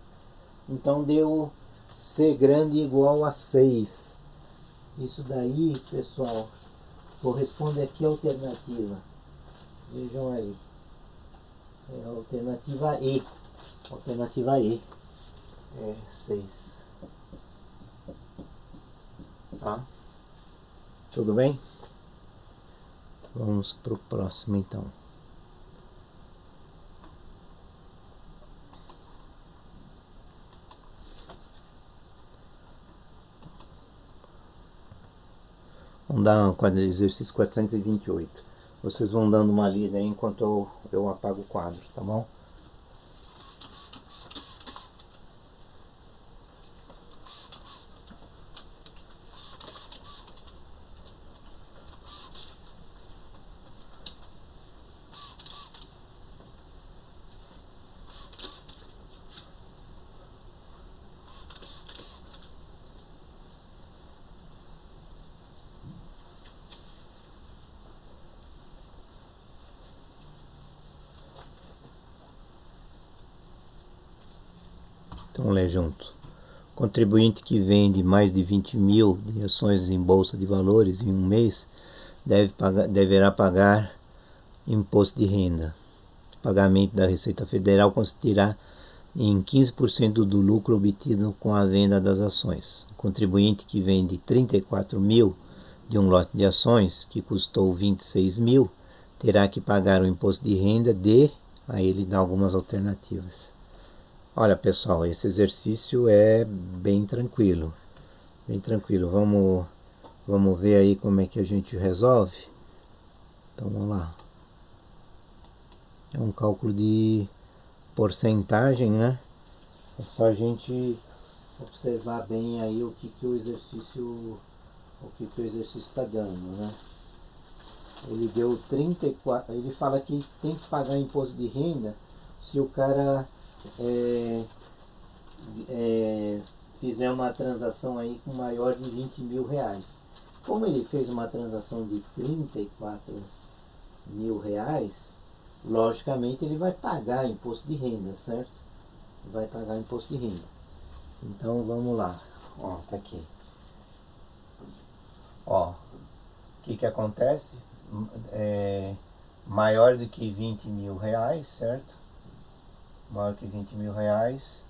Então deu C grande igual a 6. Isso daí, pessoal, corresponde aqui à alternativa. Vejam aí. É a alternativa E. Alternativa E. É 6. Tá? Tudo bem? Vamos para o próximo então. Vamos dar um exercício 428. Vocês vão dando uma lida aí enquanto eu apago o quadro, tá bom? Então, lê junto. Contribuinte que vende mais de 20 mil de ações em bolsa de valores em um mês deverá pagar imposto de renda. O pagamento da Receita Federal consistirá em 15% do lucro obtido com a venda das ações. O contribuinte que vende 34 mil de um lote de ações, que custou 26 mil, terá que pagar o imposto de renda de... Aí ele dá algumas alternativas. Olha, pessoal, esse exercício é bem tranquilo. Bem tranquilo. Vamos ver aí como é que a gente resolve. Então, vamos lá. É um cálculo de porcentagem, né? É só a gente observar bem aí o que o exercício está dando, né? Ele deu 34, ele fala que tem que pagar imposto de renda se o cara fizer uma transação aí com maior de 20 mil reais. Como ele fez uma transação de 34 mil reais, logicamente ele vai pagar imposto de renda, certo? Vai pagar imposto de renda. Então vamos lá. Ó, tá aqui. Ó, o que acontece? Maior do que 20 mil reais, certo? Maior que 20 mil reais,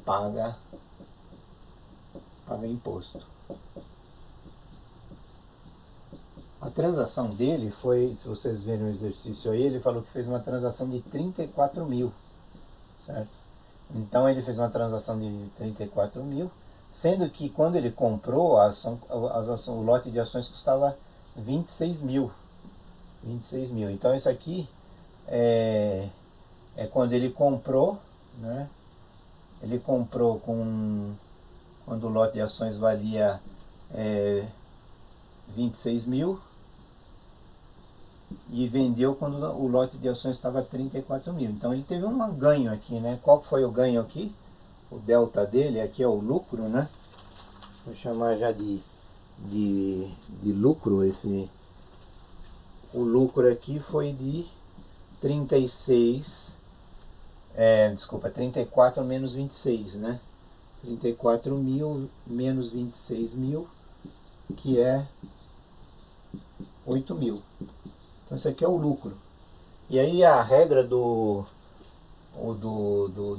paga imposto. A transação dele foi, se vocês verem o exercício aí, ele falou que fez uma transação de 34 mil, certo? Então ele fez uma transação de 34 mil, sendo que quando ele comprou a ação, o lote de ações custava 26 mil. 26 mil. Então isso aqui é quando ele comprou, né? Ele comprou quando o lote de ações valia 26 mil e vendeu quando o lote de ações estava 34 mil. Então ele teve um ganho aqui, né? Qual foi o ganho aqui? O delta dele, aqui é o lucro, né? Vou chamar já de lucro. O lucro aqui foi de 34 menos 26, né? 34 mil menos 26 mil, que é 8 mil. Então isso aqui é o lucro. E aí a regra do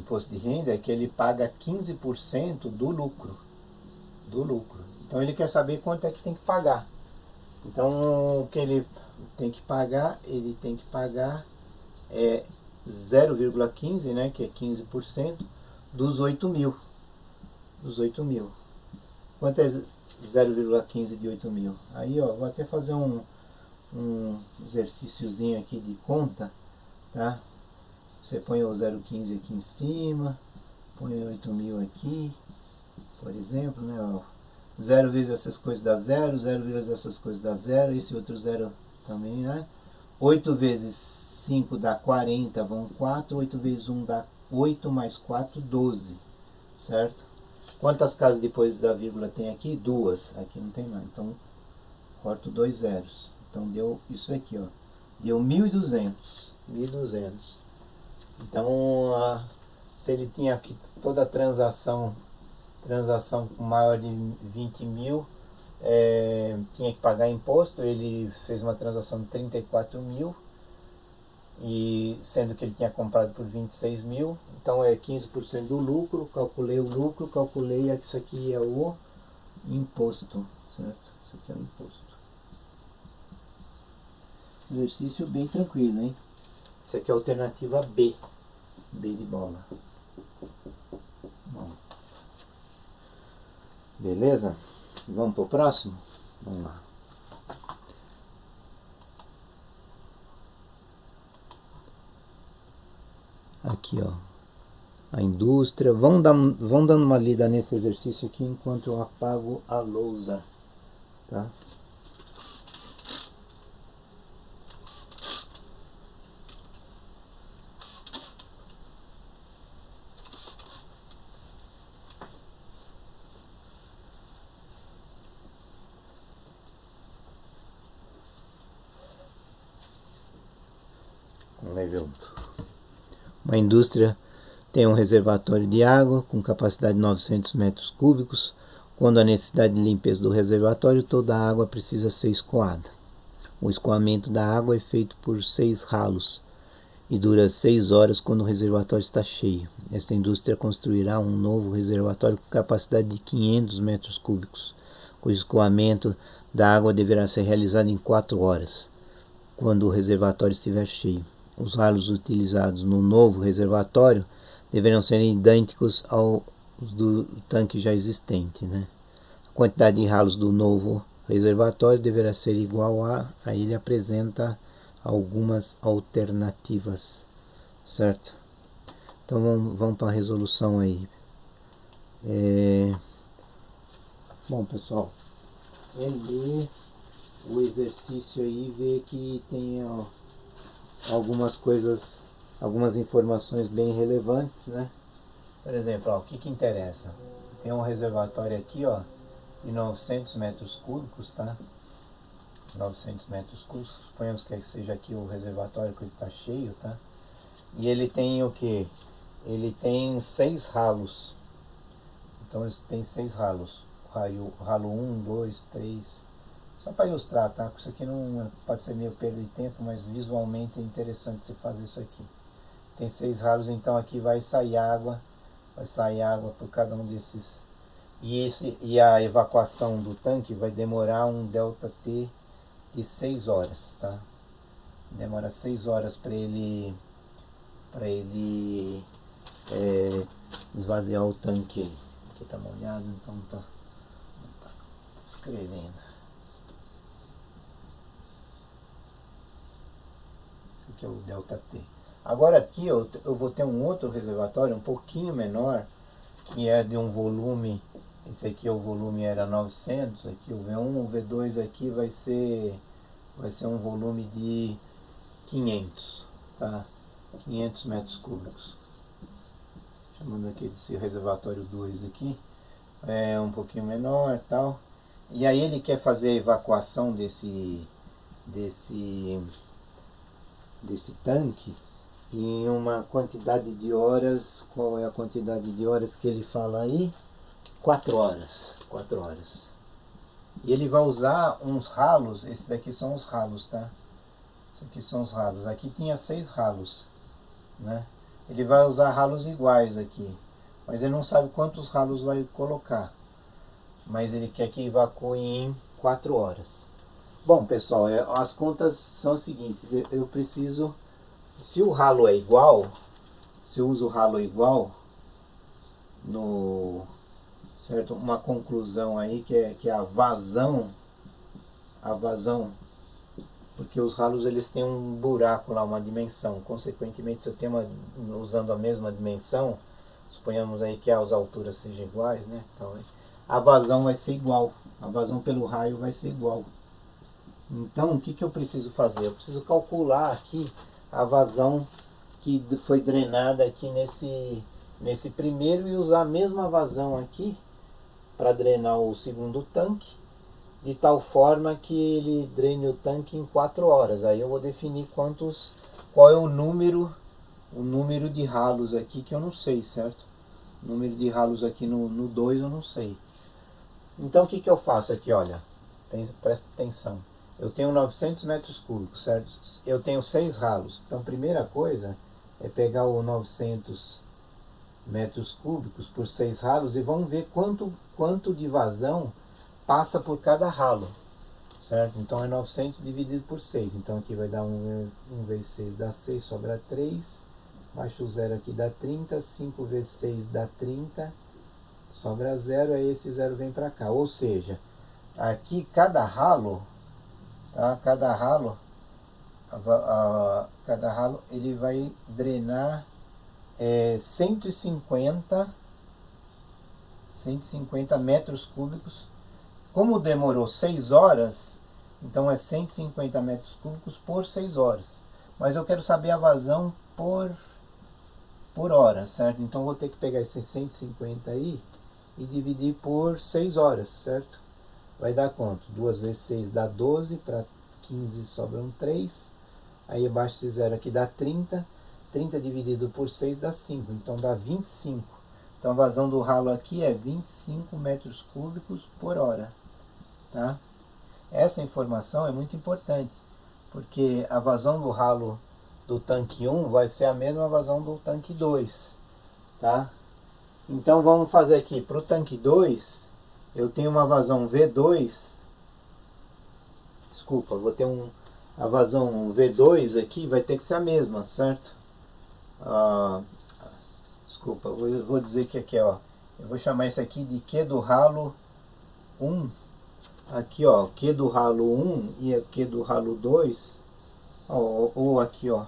imposto de renda é que ele paga 15% do lucro. Então ele quer saber quanto é que tem que pagar. Então o que ele tem que pagar? Ele tem que pagar 0,15, né, que é 15% dos 8 mil. Quanto é 0,15 de 8 mil? Aí, ó, vou até fazer um exercíciozinho aqui de conta, tá? Você põe o 0,15 aqui em cima, põe 8 mil aqui, por exemplo, né? Ó, 0 vezes essas coisas dá 0, 0 vezes essas coisas dá 0, esse outro 0 também, né? 8 vezes 5 dá 40, vão 4, 8 vezes 1 dá 8, mais 4, 12, certo? Quantas casas depois da vírgula tem aqui? 2, aqui não tem mais, então corto 2 zeros. Então deu isso aqui, ó, deu 1.200. Então, se ele tinha aqui toda a transação com maior de 20 mil, tinha que pagar imposto. Ele fez uma transação de 34 mil, e sendo que ele tinha comprado por 26 mil, então é 15% do lucro. Calculei o lucro, calculei que isso aqui é o imposto, certo? Isso aqui é o imposto. Exercício bem tranquilo, hein? Isso aqui é a alternativa B. B de bola. Bom. Beleza? Vamos pro próximo? Vamos lá. Aqui, ó. A indústria. Vão dando uma lida nesse exercício aqui enquanto eu apago a lousa, tá? Vamos ler junto. Uma indústria tem um reservatório de água com capacidade de 900 metros cúbicos. Quando há necessidade de limpeza do reservatório, toda a água precisa ser escoada. O escoamento da água é feito por 6 ralos e dura 6 horas quando o reservatório está cheio. Esta indústria construirá um novo reservatório com capacidade de 500 metros cúbicos, cujo escoamento da água deverá ser realizado em 4 horas, quando o reservatório estiver cheio. Os ralos utilizados no novo reservatório deverão ser idênticos aos do tanque já existente, né? A quantidade de ralos do novo reservatório deverá ser igual a... Aí ele apresenta algumas alternativas, certo? Então vamos para a resolução aí. Bom, pessoal, ler o exercício aí e ver que tem algumas coisas, algumas informações bem relevantes, né? Por exemplo, ó, o que interessa? Tem um reservatório aqui, ó, de 900 metros cúbicos, tá? 900 metros cúbicos, suponhamos que seja aqui o reservatório que ele está cheio, tá? E ele tem o que? Ele tem 6 ralos. Então ele tem 6 ralos. Ralo 1, 2, 3. Só para ilustrar, tá? Porque isso aqui não pode ser meio perda de tempo, mas visualmente é interessante você fazer isso aqui. Tem 6 ralos, então aqui vai sair água por cada um desses. E a evacuação do tanque vai demorar um ΔT de 6 horas, tá? Demora 6 horas para ele esvaziar o tanque aí. Aqui tá molhado, então tá escrevendo. Aqui é o ΔT. Agora aqui eu vou ter um outro reservatório um pouquinho menor, que é de um volume. Esse aqui o volume era 900, aqui o V1, o V2 aqui vai ser um volume de 500, tá? 500 metros cúbicos. Chamando aqui desse reservatório 2 aqui, é um pouquinho menor, tal. E aí ele quer fazer a evacuação desse tanque em uma quantidade de horas. Qual é a quantidade de horas que ele fala aí? 4 horas. 4 horas. E ele vai usar uns ralos. Esse daqui são os ralos, tá? Esse aqui são os ralos. Aqui tinha 6 ralos, né? Ele vai usar ralos iguais aqui, mas ele não sabe quantos ralos vai colocar. Mas ele quer que evacue em 4 horas. Bom, pessoal, as contas são as seguintes. Eu preciso, se o ralo é igual, se eu uso o ralo igual, certo? Uma conclusão aí que é a vazão, porque os ralos eles têm um buraco lá, uma dimensão. Consequentemente, se eu tenho usando a mesma dimensão, suponhamos aí que as alturas sejam iguais, né? Então, a vazão vai ser igual. A vazão pelo raio vai ser igual. Então, o que eu preciso fazer? Eu preciso calcular aqui a vazão que foi drenada aqui nesse primeiro e usar a mesma vazão aqui para drenar o segundo tanque, de tal forma que ele drene o tanque em 4 horas. Aí eu vou definir qual é o número de ralos aqui, que eu não sei, certo? O número de ralos aqui no 2 eu não sei. Então o que eu faço aqui, olha, presta atenção. Eu tenho 900 metros cúbicos, certo? Eu tenho 6 ralos. Então a primeira coisa é pegar o 900 metros cúbicos por 6 ralos e vamos ver quanto de vazão passa por cada ralo, certo? Então é 900 dividido por 6. Então aqui vai dar 1 vezes 6 dá 6, sobra 3. Baixo o 0 aqui dá 30. 5 vezes 6 dá 30. Sobra 0, aí esse 0 vem para cá. Ou seja, aqui cada ralo, tá? Cada ralo ele vai drenar 150 metros cúbicos. Como demorou 6 horas, então é 150 metros cúbicos por 6 horas. Mas eu quero saber a vazão por hora, certo? Então vou ter que pegar esse 150 aí e dividir por 6 horas, certo? Vai dar quanto? 2 vezes 6 dá 12, para 15 sobram 3. Aí abaixo esse 0 aqui dá 30. 30 dividido por 6 dá 5, então dá 25. Então a vazão do ralo aqui é 25 metros cúbicos por hora, tá? Essa informação é muito importante, porque a vazão do ralo do tanque 1 vai ser a mesma vazão do tanque 2, tá? Então vamos fazer aqui, para o tanque 2, eu tenho uma vazão V2, desculpa, vou ter a vazão V2 aqui, vai ter que ser a mesma, certo? Desculpa, eu vou dizer que aqui, ó, eu vou chamar isso aqui de Q do ralo 1, aqui ó, Q do ralo 1 e Q do ralo 2, ou aqui ó,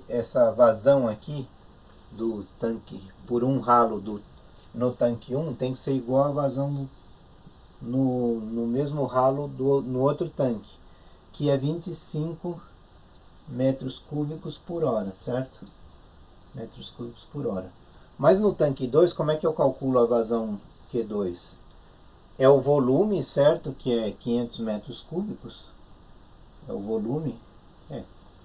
essa vazão aqui do tanque, por um ralo no tanque 1 tem que ser igual a vazão no mesmo ralo no outro tanque, que é 25 metros cúbicos por hora, certo? Metros cúbicos por hora. Mas no tanque 2, como é que eu calculo a vazão Q2? É o volume, certo? Que é 500 metros cúbicos. É o volume.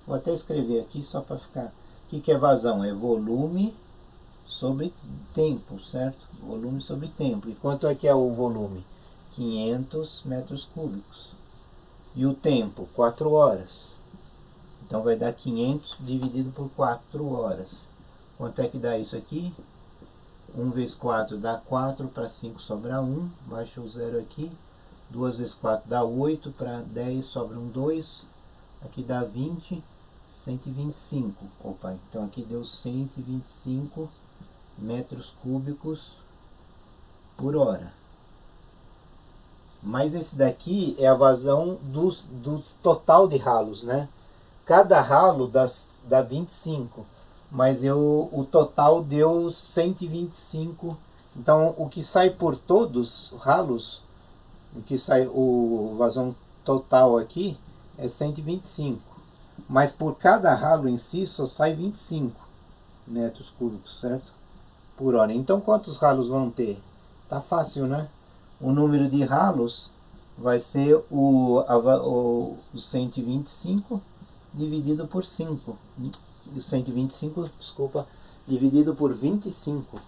Vou até escrever aqui só para ficar. O que é vazão? É volume sobre tempo, certo? Volume sobre tempo. E quanto é que é o volume? 500 metros cúbicos. E o tempo? 4 horas. Então vai dar 500 dividido por 4 horas. Quanto é que dá isso aqui? 1 vezes 4 dá 4, para 5 sobra 1, baixa o 0 aqui. 2 vezes 4 dá 8, para 10 sobra um 2. Aqui dá 20, 125. Opa, então aqui deu 125 metros cúbicos por hora. Mas esse daqui é a vazão do total de ralos, né? Cada ralo dá 25, mas o total deu 125. Então o que sai por todos os ralos, o que sai, o vazão total aqui é 125. Mas por cada ralo em si só sai 25 metros cúbicos, certo? Por hora. Então quantos ralos vão ter? Tá fácil, né? O número de ralos vai ser o 125 dividido por 5. E o 125, desculpa, dividido por 25,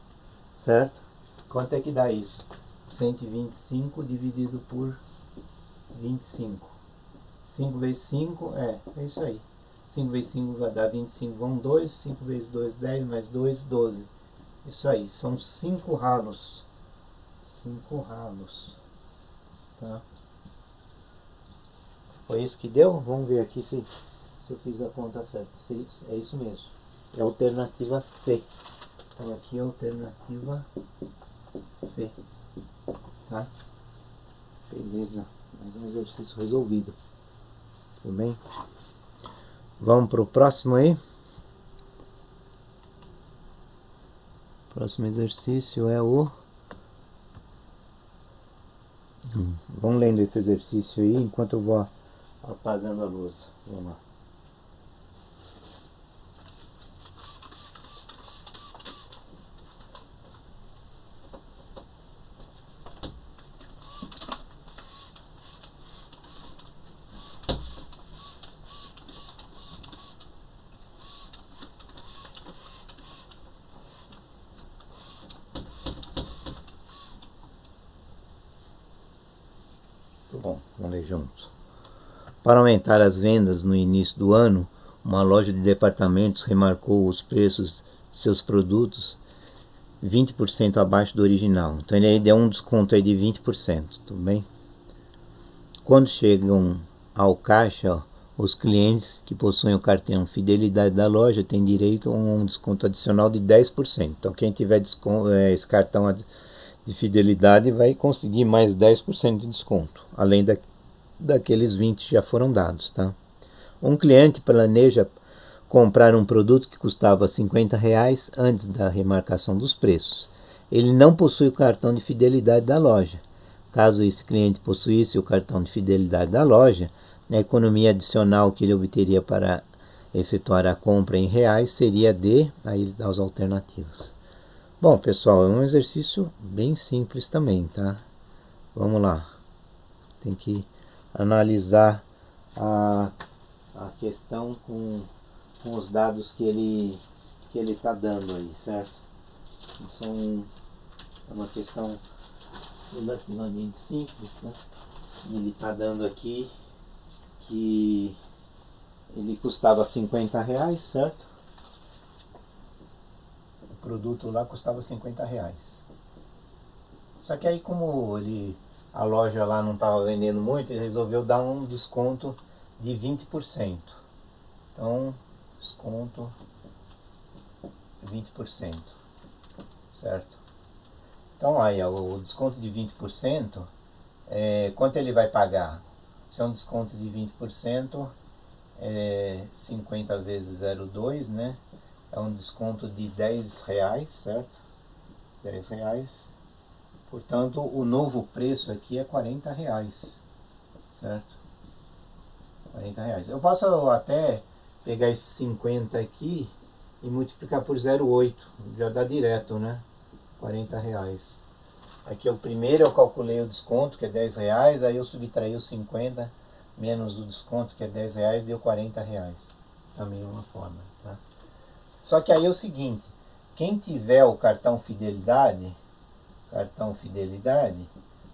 certo? Quanto é que dá isso? 125 dividido por 25. 5 vezes 5, é isso aí. 5 vezes 5 vai dar 25, vão 2. 5 vezes 2, 10, mais 2, 12. Isso aí, são 5 ralos. 5 ralos. Tá? Foi isso que deu? Vamos ver aqui se eu fiz a conta certa. É isso mesmo. É a alternativa C. Então aqui é a alternativa C. Tá? Beleza. Mais um exercício resolvido. Tudo bem? Vamos para o próximo aí. Próximo exercício é o... Vamos lendo esse exercício aí enquanto eu vou apagando a luz. Vamos lá. Muito bom, vamos ler juntos. Para aumentar as vendas no início do ano, uma loja de departamentos remarcou os preços de seus produtos 20% abaixo do original. Então ele aí deu um desconto aí de 20%, tudo bem? Quando chegam ao caixa, os clientes que possuem o cartão Fidelidade da loja têm direito a um desconto adicional de 10%. Então quem tiver esse cartão de fidelidade vai conseguir mais 10% de desconto, além daqueles 20% que já foram dados. Tá? Um cliente planeja comprar um produto que custava R$50 antes da remarcação dos preços. Ele não possui o cartão de fidelidade da loja. Caso esse cliente possuísse o cartão de fidelidade da loja, a economia adicional que ele obteria para efetuar a compra em reais seria aí ele dá as alternativas. Bom, pessoal, é um exercício bem simples também, tá? Vamos lá. Tem que analisar a questão com os dados que ele está dando aí, certo? É uma questão relativamente simples, né? Ele está dando aqui que ele custava R$50, certo? O produto lá custava R$50. Só que aí como a loja lá não estava vendendo muito, ele resolveu dar um desconto de 20%. Então, desconto 20%, certo? Então aí o desconto de 20%, quanto ele vai pagar? Se é um desconto de 20%, 50 vezes 0,2, né? É um desconto de R$10, certo? R$10. Portanto, o novo preço aqui é R$ 40, certo? R$ 40. Eu posso até pegar esses 50 aqui e multiplicar por 0,8, já dá direto, né? R$ 40. Aqui o primeiro eu calculei o desconto, que é R$ 10, aí eu subtraí os 50 menos o desconto, que é R$ 10, deu R$ 40. Também é uma forma, tá? Só que aí é o seguinte, quem tiver o cartão fidelidade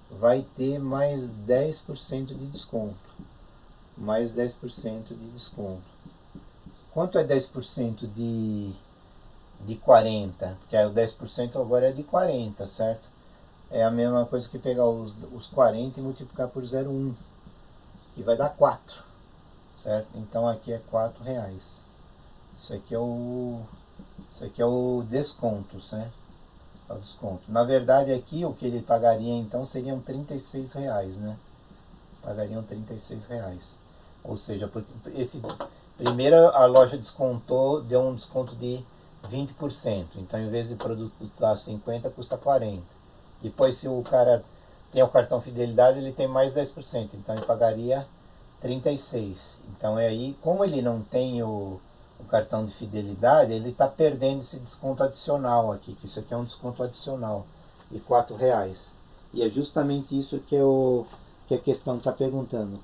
vai ter mais 10% de desconto. Mais 10% de desconto. Quanto é 10% de 40? Porque o 10% agora é de 40, certo? É a mesma coisa que pegar os 40 e multiplicar por 0,1, que vai dar 4, certo? Então aqui é R$ 4. Isso aqui é o desconto, certo? É o desconto. Na verdade aqui o que ele pagaria então seriam R$ 36, né? Pagariam R$ 36. Ou seja, esse primeiro a loja descontou, deu um desconto de 20%. Então em vez de produto custar 50, custa 40. Depois se o cara tem o cartão fidelidade, ele tem mais 10%. Então ele pagaria 36. Então é aí, como ele não tem o cartão de fidelidade, ele está perdendo esse desconto adicional aqui, que isso aqui é um desconto adicional de R$ 4. E é justamente isso que a questão está perguntando.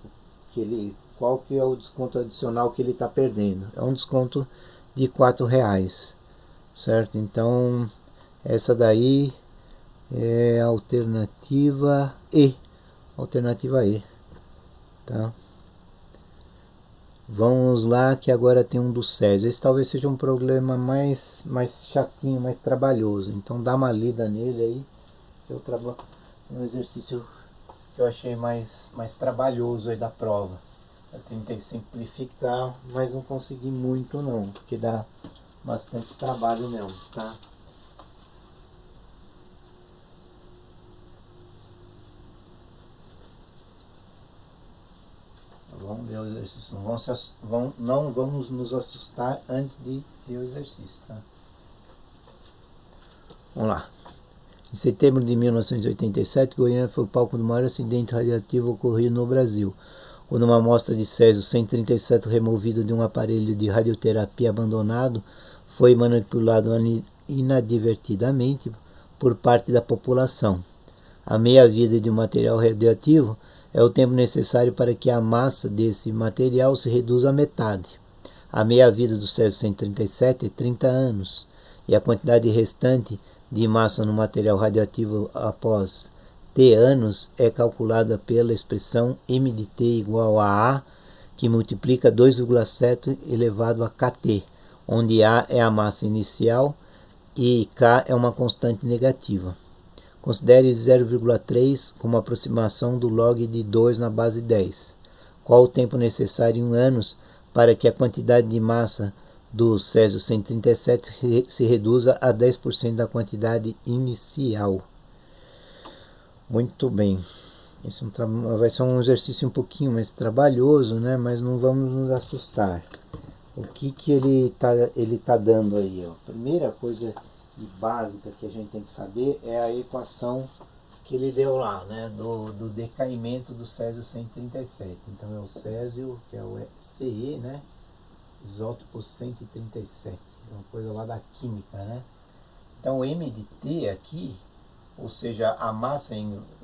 Qual que é o desconto adicional que ele está perdendo? É um desconto de R$ 4, certo? Então, essa daí é a alternativa E. Alternativa E, tá? Vamos lá, que agora tem um do Césio. Esse talvez seja um problema mais chatinho, mais trabalhoso. Então dá uma lida nele aí. Um exercício que eu achei mais trabalhoso aí da prova. Eu tentei simplificar, mas não consegui muito não, porque dá bastante trabalho mesmo, tá? Vamos ver o exercício. Não vamos nos assustar antes de ver o exercício, tá? Vamos lá. Em setembro de 1987, Goiânia foi o palco do maior acidente radioativo ocorrido no Brasil, quando uma amostra de césio-137 removida de um aparelho de radioterapia abandonado foi manipulado inadvertidamente por parte da população. A meia-vida de um material radioativo é o tempo necessário para que a massa desse material se reduza à metade. A meia-vida do césio-137 é 30 anos, e a quantidade restante de massa no material radioativo após T anos é calculada pela expressão m de t igual a que multiplica 2,7 elevado a kt, onde A é a massa inicial e K é uma constante negativa. Considere 0,3 como aproximação do log de 2 na base 10. Qual o tempo necessário em anos para que a quantidade de massa do césio-137 se reduza a 10% da quantidade inicial? Muito bem. Esse vai ser um exercício um pouquinho mais trabalhoso, né? Mas não vamos nos assustar. O que ele tá dando aí? Ó? A primeira coisa básica que a gente tem que saber é a equação que ele deu lá, né? Do decaimento do césio-137. Então é o césio, que é o Ce, né? Isótopo 137. É uma coisa lá da química, né? Então o m de t aqui, ou seja, a massa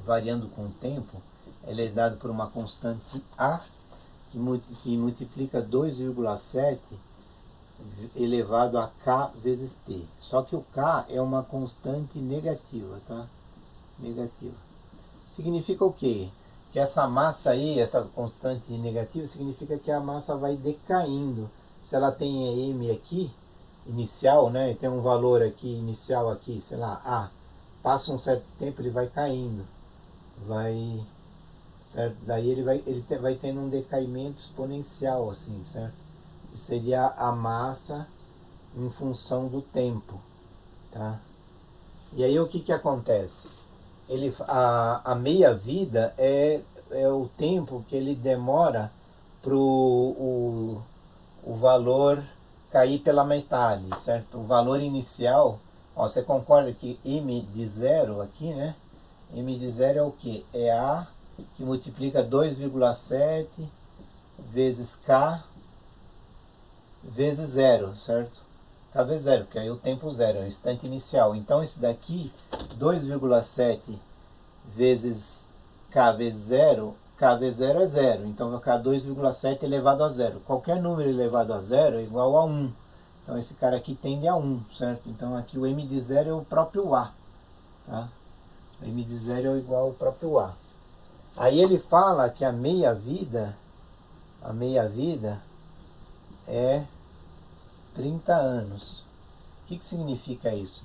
variando com o tempo, ela é dada por uma constante A que multiplica 2,7 elevado a K vezes T. Só que o K é uma constante negativa, tá? Negativa. Significa o quê? Que essa massa aí, essa constante negativa, significa que a massa vai decaindo. Se ela tem M aqui, inicial, né? E tem um valor aqui, inicial aqui, sei lá, A. Passa um certo tempo, ele vai caindo. Certo? Daí ele vai tendo um decaimento exponencial, assim, certo? Seria a massa em função do tempo, tá? E aí o que acontece? A meia-vida é o tempo que ele demora para o valor cair pela metade, certo? O valor inicial, ó, você concorda que m de 0 aqui, né? M de 0 é o que? É A que multiplica 2,7 vezes K vezes 0, certo? K vezes 0, porque aí o tempo 0 é o instante inicial. Então isso daqui, 2,7 vezes K vezes 0, K vezes 0 é 0. Então vai ficar 2,7 elevado a 0. Qualquer número elevado a 0 é igual a 1. Então esse cara aqui tende a 1, certo? Então aqui o M de 0 é o próprio A. Tá? O M de 0 é igual ao próprio A. Aí ele fala que a meia-vida é 30 anos. O que significa isso?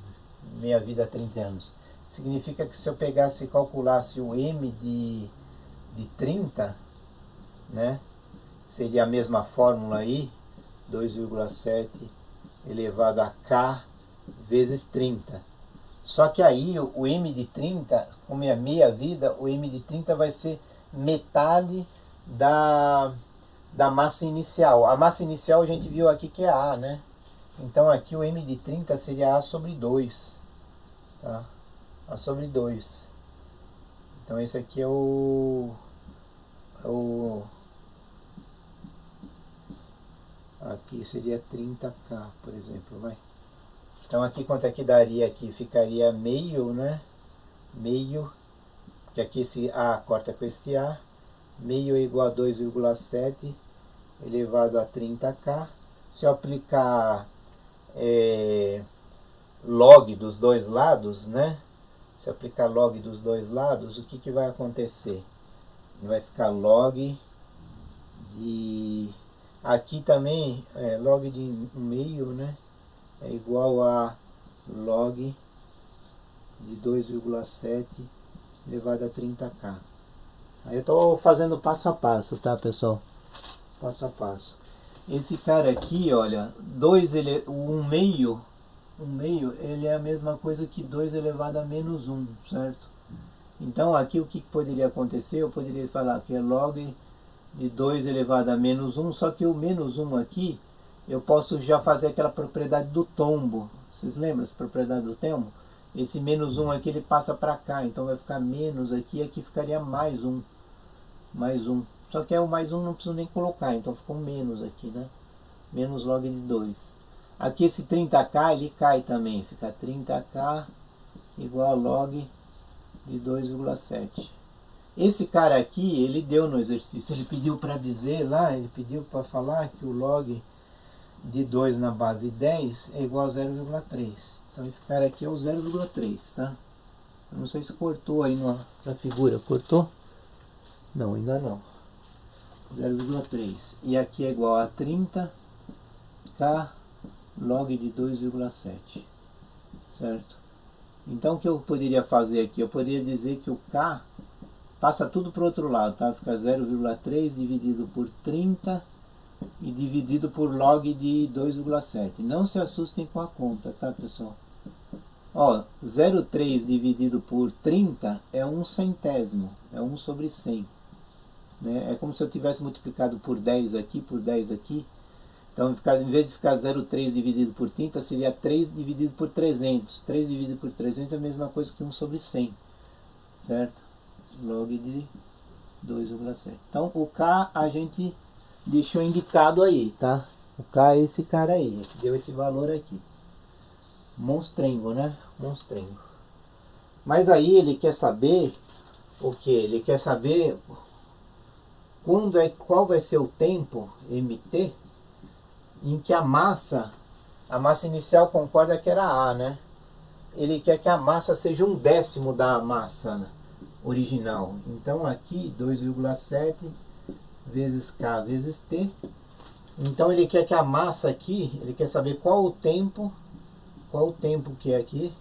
Meia-vida é 30 anos. Significa que se eu pegasse e calculasse o M de 30, né? Seria a mesma fórmula aí, 2,7 elevado a K vezes 30. Só que aí o M de 30, como é meia-vida, o M de 30 vai ser metade da massa inicial. A massa inicial a gente viu aqui que é A, né? Então aqui o M de 30 seria A sobre 2. Tá? A sobre 2. Então esse aqui aqui seria 30K, por exemplo, vai. Então aqui quanto é que daria aqui? Ficaria meio, né? Meio, que aqui esse A corta com esse A. Meio é igual a 2,7 elevado a 30K. Se eu aplicar log dos dois lados, né? Se eu aplicar log dos dois lados, o que vai acontecer? Vai ficar log de... Aqui também, log de meio, né? É igual a log de 2,7 elevado a 30K. Aí eu estou fazendo passo a passo, tá, pessoal? Passo a passo. Esse cara aqui, olha, 2 um meio, ele é a mesma coisa que 2 elevado a menos 1, certo? Então aqui o que poderia acontecer? Eu poderia falar que é log de 2 elevado a menos 1, só que o menos 1 aqui, eu posso já fazer aquela propriedade do tombo. Vocês lembram essa propriedade do tombo? Esse menos 1 aqui ele passa para cá, então vai ficar menos aqui, aqui ficaria mais 1. Mais 1. Só que o mais 1 não preciso nem colocar, então ficou menos aqui, né? Menos log de 2. Aqui esse 30K ele cai também, fica 30K igual a log de 2,7. Esse cara aqui, ele deu no exercício, ele pediu para dizer lá, ele pediu para falar que o log de 2 na base 10 é igual a 0,3. Então esse cara aqui é o 0,3, tá? Eu não sei se cortou aí na figura, cortou? Não, ainda não. 0,3. E aqui é igual a 30K log de 2,7. Certo? Então o que eu poderia fazer aqui? Eu poderia dizer que o K passa tudo para o outro lado, tá? Fica 0,3 dividido por 30 e dividido por log de 2,7. Não se assustem com a conta, tá, pessoal? Ó, 0,3 dividido por 30 é 1 centésimo, é 1 sobre 100. Né? É como se eu tivesse multiplicado por 10 aqui, por 10 aqui. Então, em vez de ficar 0,3 dividido por 30, seria 3 dividido por 300. 3 dividido por 300 é a mesma coisa que 1 sobre 100. Certo? Log de 2,7. Então, o K a gente deixou indicado aí, tá? O K é esse cara aí, que deu esse valor aqui. Monstrengo, né? Monstrengo. Mas aí ele quer saber o que? Ele quer saber qual vai ser o tempo, mt, em que a massa inicial concorda que era A, né? Ele quer que a massa seja 1/10 da massa original. Então aqui 2,7 vezes K vezes T. Então ele quer que a massa aqui, ele quer saber qual o tempo que é aqui,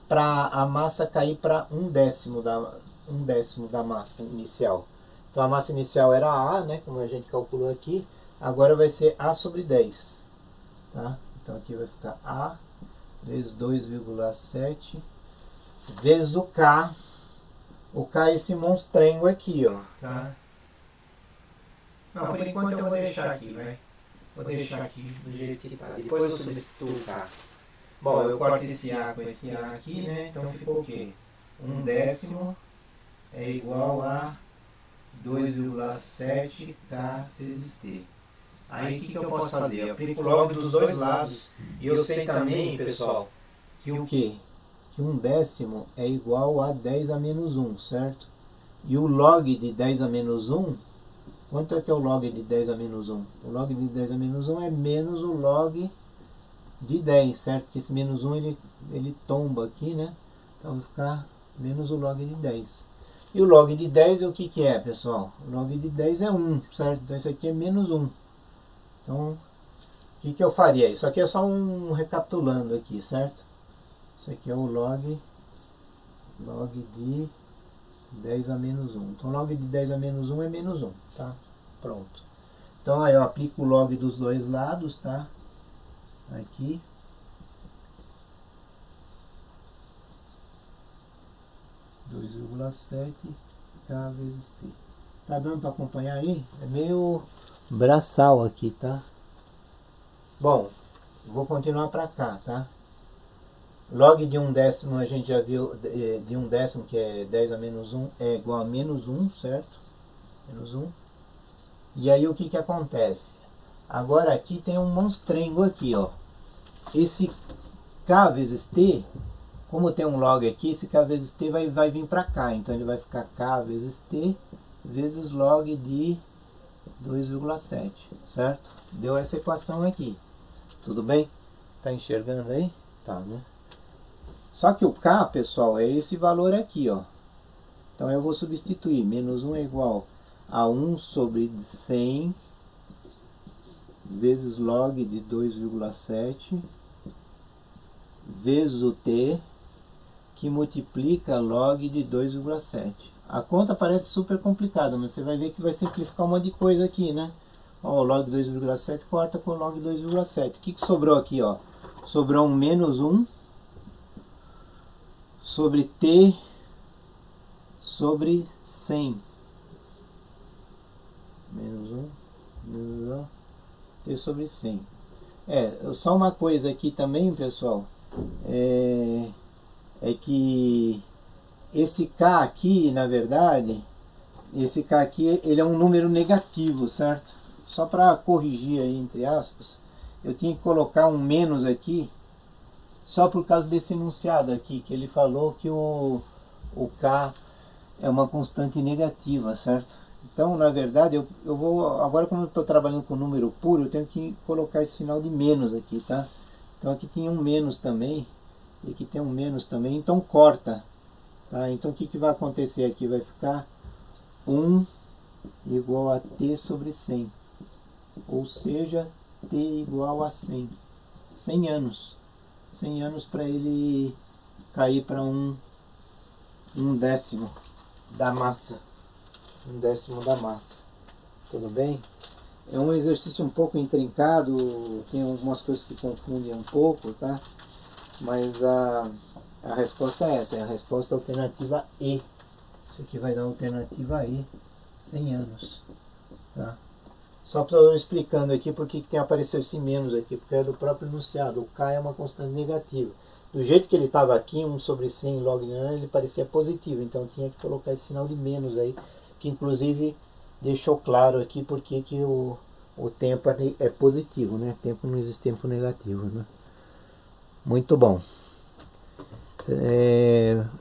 para a massa cair para 1/10 da massa inicial. Então a massa inicial era A, né, como a gente calculou aqui, agora vai ser A sobre 10. Tá? Então aqui vai ficar A vezes 2,7 vezes o K. O K é esse monstrengo aqui, ó. Tá? Não, por enquanto eu vou deixar aqui, vai. Vou deixar aqui do jeito que tá. Depois eu substituo o K. Bom, eu corto esse A com esse A aqui, né? Então ficou o quê? 1/10 é igual a 2,7K vezes T. Aí o que eu posso fazer? Eu aplico log dos dois lados. E eu sei também, pessoal, que o quê? Que 1/10 é igual a 10 a menos 1, certo? E o log de 10 a menos 1, quanto é que é o log de 10 a menos 1? O log de 10 a menos 1 é menos o log de 10, certo? Porque esse menos 1 ele tomba aqui, né? Então vai ficar menos o log de 10. E o log de 10 é o que é, pessoal? O log de 10 é 1, certo? Então isso aqui é menos 1. Então, o que eu faria? Isso aqui é só um recapitulando aqui, certo? Isso aqui é o log de 10 a menos 1. Então, log de 10 a menos 1 é menos 1, tá? Pronto. Então, aí eu aplico o log dos dois lados, tá? Aqui. K vezes T. Tá dando para acompanhar aí? É meio braçal aqui, tá? Bom, vou continuar para cá, tá? Log de 1/10 a gente já viu, de 1/10 que é 10 a menos 1 é igual a menos 1, certo? Menos 1. E aí o que acontece? Agora aqui tem um monstrengo aqui, ó. Esse K vezes T, como tem um log aqui, esse K vezes T vai vir para cá. Então ele vai ficar K vezes T vezes log de 2,7, certo? Deu essa equação aqui. Tudo bem? Tá enxergando aí? Tá, né? Só que o K, pessoal, é esse valor aqui, ó. Então eu vou substituir. Menos 1 é igual a 1 sobre 100 vezes log de 2,7 vezes o T, que multiplica log de 2,7. A conta parece super complicada, mas você vai ver que vai simplificar um monte de coisa aqui, né? Ó, o log 2,7 corta com o log 2,7. O que sobrou aqui, ó? Sobrou um menos 1 sobre T sobre 100. Menos 1 menos T sobre 100. Só uma coisa aqui também, pessoal. É que esse K aqui, na verdade, esse K aqui, ele é um número negativo, certo? Só para corrigir aí, entre aspas, eu tinha que colocar um menos aqui, só por causa desse enunciado aqui, que ele falou que o K é uma constante negativa, certo? Então, na verdade, eu vou, agora como eu estou trabalhando com número puro, eu tenho que colocar esse sinal de menos aqui, tá? Então aqui tinha um menos também, e aqui tem um menos também, então corta, tá? Então o que vai acontecer aqui? Vai ficar 1 igual a T sobre 100, ou seja, T igual a 100. 100 anos. 100 anos para ele cair para um décimo da massa. Um décimo da massa. Tudo bem? É um exercício um pouco intrincado, tem algumas coisas que confundem um pouco, tá? Mas a resposta é essa, é a resposta alternativa E. Isso aqui vai dar a alternativa E, 100 anos. Tá? Só estou explicando aqui porque tem aparecido esse menos aqui, porque é do próprio enunciado. O K é uma constante negativa. Do jeito que ele estava aqui, 1 sobre 100 log de ano, ele parecia positivo. Então tinha que colocar esse sinal de menos aí, que inclusive deixou claro aqui porque que o tempo é positivo, né? Tempo não existe tempo negativo, né? Muito bom.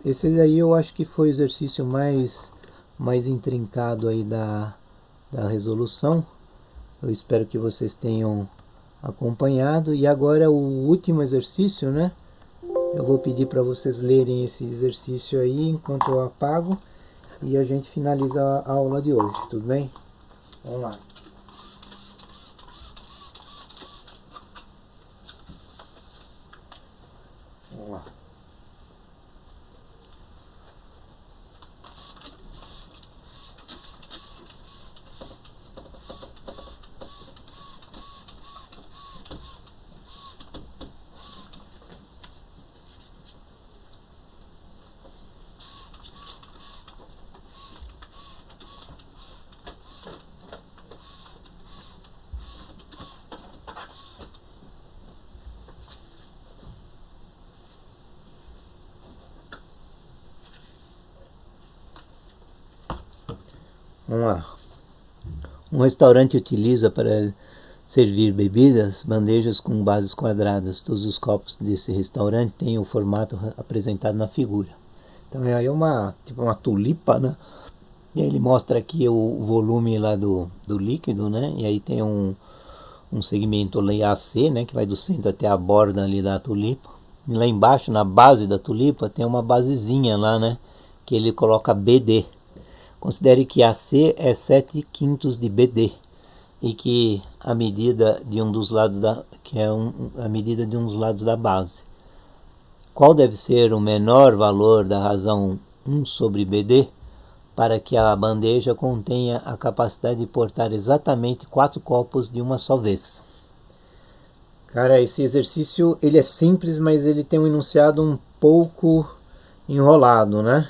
Esse aí eu acho que foi o exercício mais intrincado aí da resolução. Eu espero que vocês tenham acompanhado. E agora o último exercício, né? Eu vou pedir para vocês lerem esse exercício aí enquanto eu apago. E a gente finaliza a aula de hoje, tudo bem? Vamos lá. Vamos lá. Vamos lá. Um restaurante utiliza para servir bebidas bandejas com bases quadradas. Todos os copos desse restaurante têm o formato apresentado na figura. Então é aí tipo uma tulipa, né? E aí ele mostra aqui o volume lá do líquido, né? E aí tem um segmento ali AC, né? Que vai do centro até a borda ali da tulipa. E lá embaixo, na base da tulipa, tem uma basezinha lá, né? Que ele coloca BD. Considere que AC é 7/5 de BD e que a medida de um dos lados a medida de um dos lados da base. Qual deve ser o menor valor da razão 1 sobre BD para que a bandeja contenha a capacidade de portar exatamente 4 copos de uma só vez? Cara, esse exercício ele é simples, mas ele tem um enunciado um pouco enrolado, né?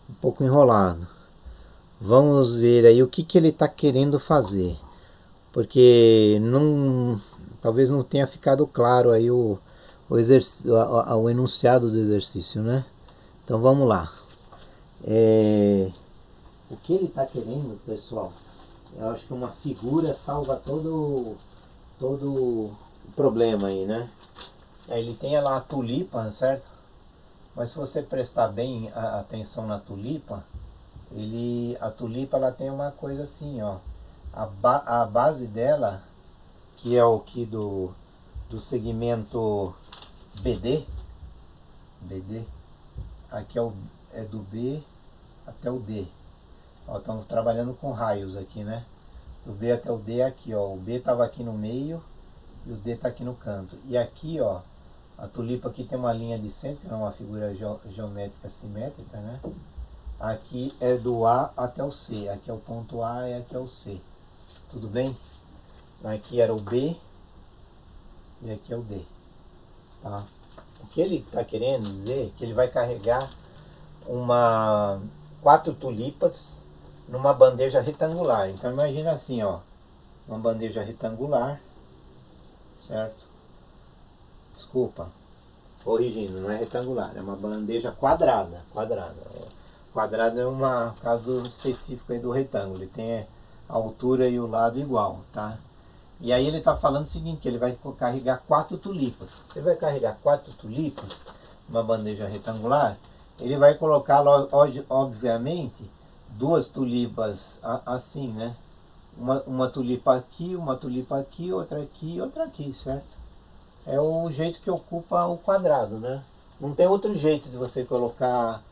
Um pouco enrolado. Vamos ver aí o que ele está querendo fazer, porque talvez não tenha ficado claro aí o enunciado do exercício, né? Então vamos lá. O que ele está querendo, pessoal? Eu acho que uma figura salva todo o problema aí, né? Ele tem lá a tulipa, certo? Mas se você prestar bem atenção na tulipa, a tulipa ela tem uma coisa assim, ó. A base dela, que é o que do segmento BD, aqui é do B até o D. Ó, estamos trabalhando com raios aqui, né? Do B até o D é aqui, ó. O B estava aqui no meio e o D está aqui no canto. E aqui, ó, a tulipa aqui tem uma linha de centro, que é uma figura geométrica simétrica, né? Aqui é do A até o C. Aqui é o ponto A e aqui é o C. Tudo bem? Aqui era o B e aqui é o D. Tá? O que ele está querendo dizer é que ele vai carregar 4 tulipas numa bandeja retangular. Então imagina assim, ó, uma bandeja retangular, certo? Desculpa, corrigindo, não é retangular, é uma bandeja quadrada. Quadrado é um caso específico aí do retângulo, ele tem a altura e o lado igual, tá? E aí ele está falando o seguinte, que ele vai carregar 4 tulipas. Você vai carregar 4 tulipas numa bandeja retangular, ele vai colocar, obviamente, 2 tulipas assim, né? Uma tulipa aqui, outra aqui e outra aqui, certo? É o jeito que ocupa o quadrado, né? Não tem outro jeito de você colocar,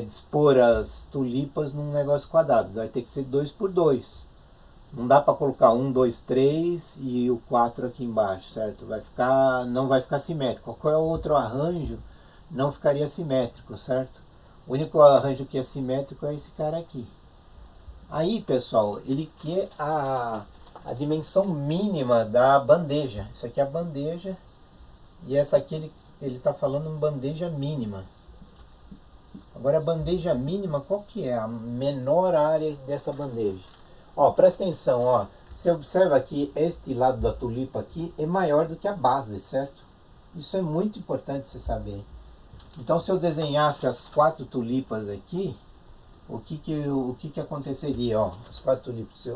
dispor as tulipas num negócio quadrado. Vai ter que ser 2 por 2. Não dá para colocar 1, 2, 3 e o 4 aqui embaixo, certo? Não vai ficar simétrico. Qualquer outro arranjo não ficaria simétrico, certo? O único arranjo que é simétrico é esse cara aqui. Aí, pessoal, ele quer a dimensão mínima da bandeja. Isso aqui é a bandeja e essa aqui ele está falando em bandeja mínima. Agora a bandeja mínima, qual que é a menor área dessa bandeja? Ó, presta atenção, ó. Você observa que este lado da tulipa aqui é maior do que a base, certo? Isso é muito importante você saber. Então se eu desenhasse as 4 tulipas aqui, o que aconteceria, ó? As 4 tulipas,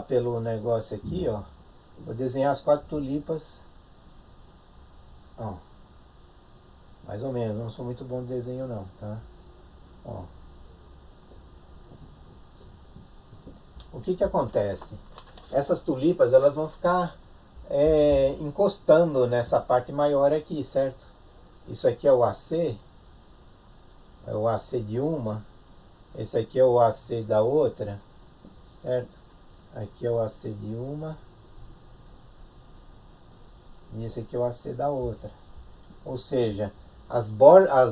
pelo negócio aqui, ó. Vou desenhar as 4 tulipas. Ó. Mais ou menos, não sou muito bom de desenho não, tá? Ó. O que acontece? Essas tulipas elas vão ficar encostando nessa parte maior aqui, certo? Isso aqui é o AC, de uma, esse aqui é o AC da outra, certo? Aqui é o AC de uma e esse aqui é o AC da outra. Ou seja, as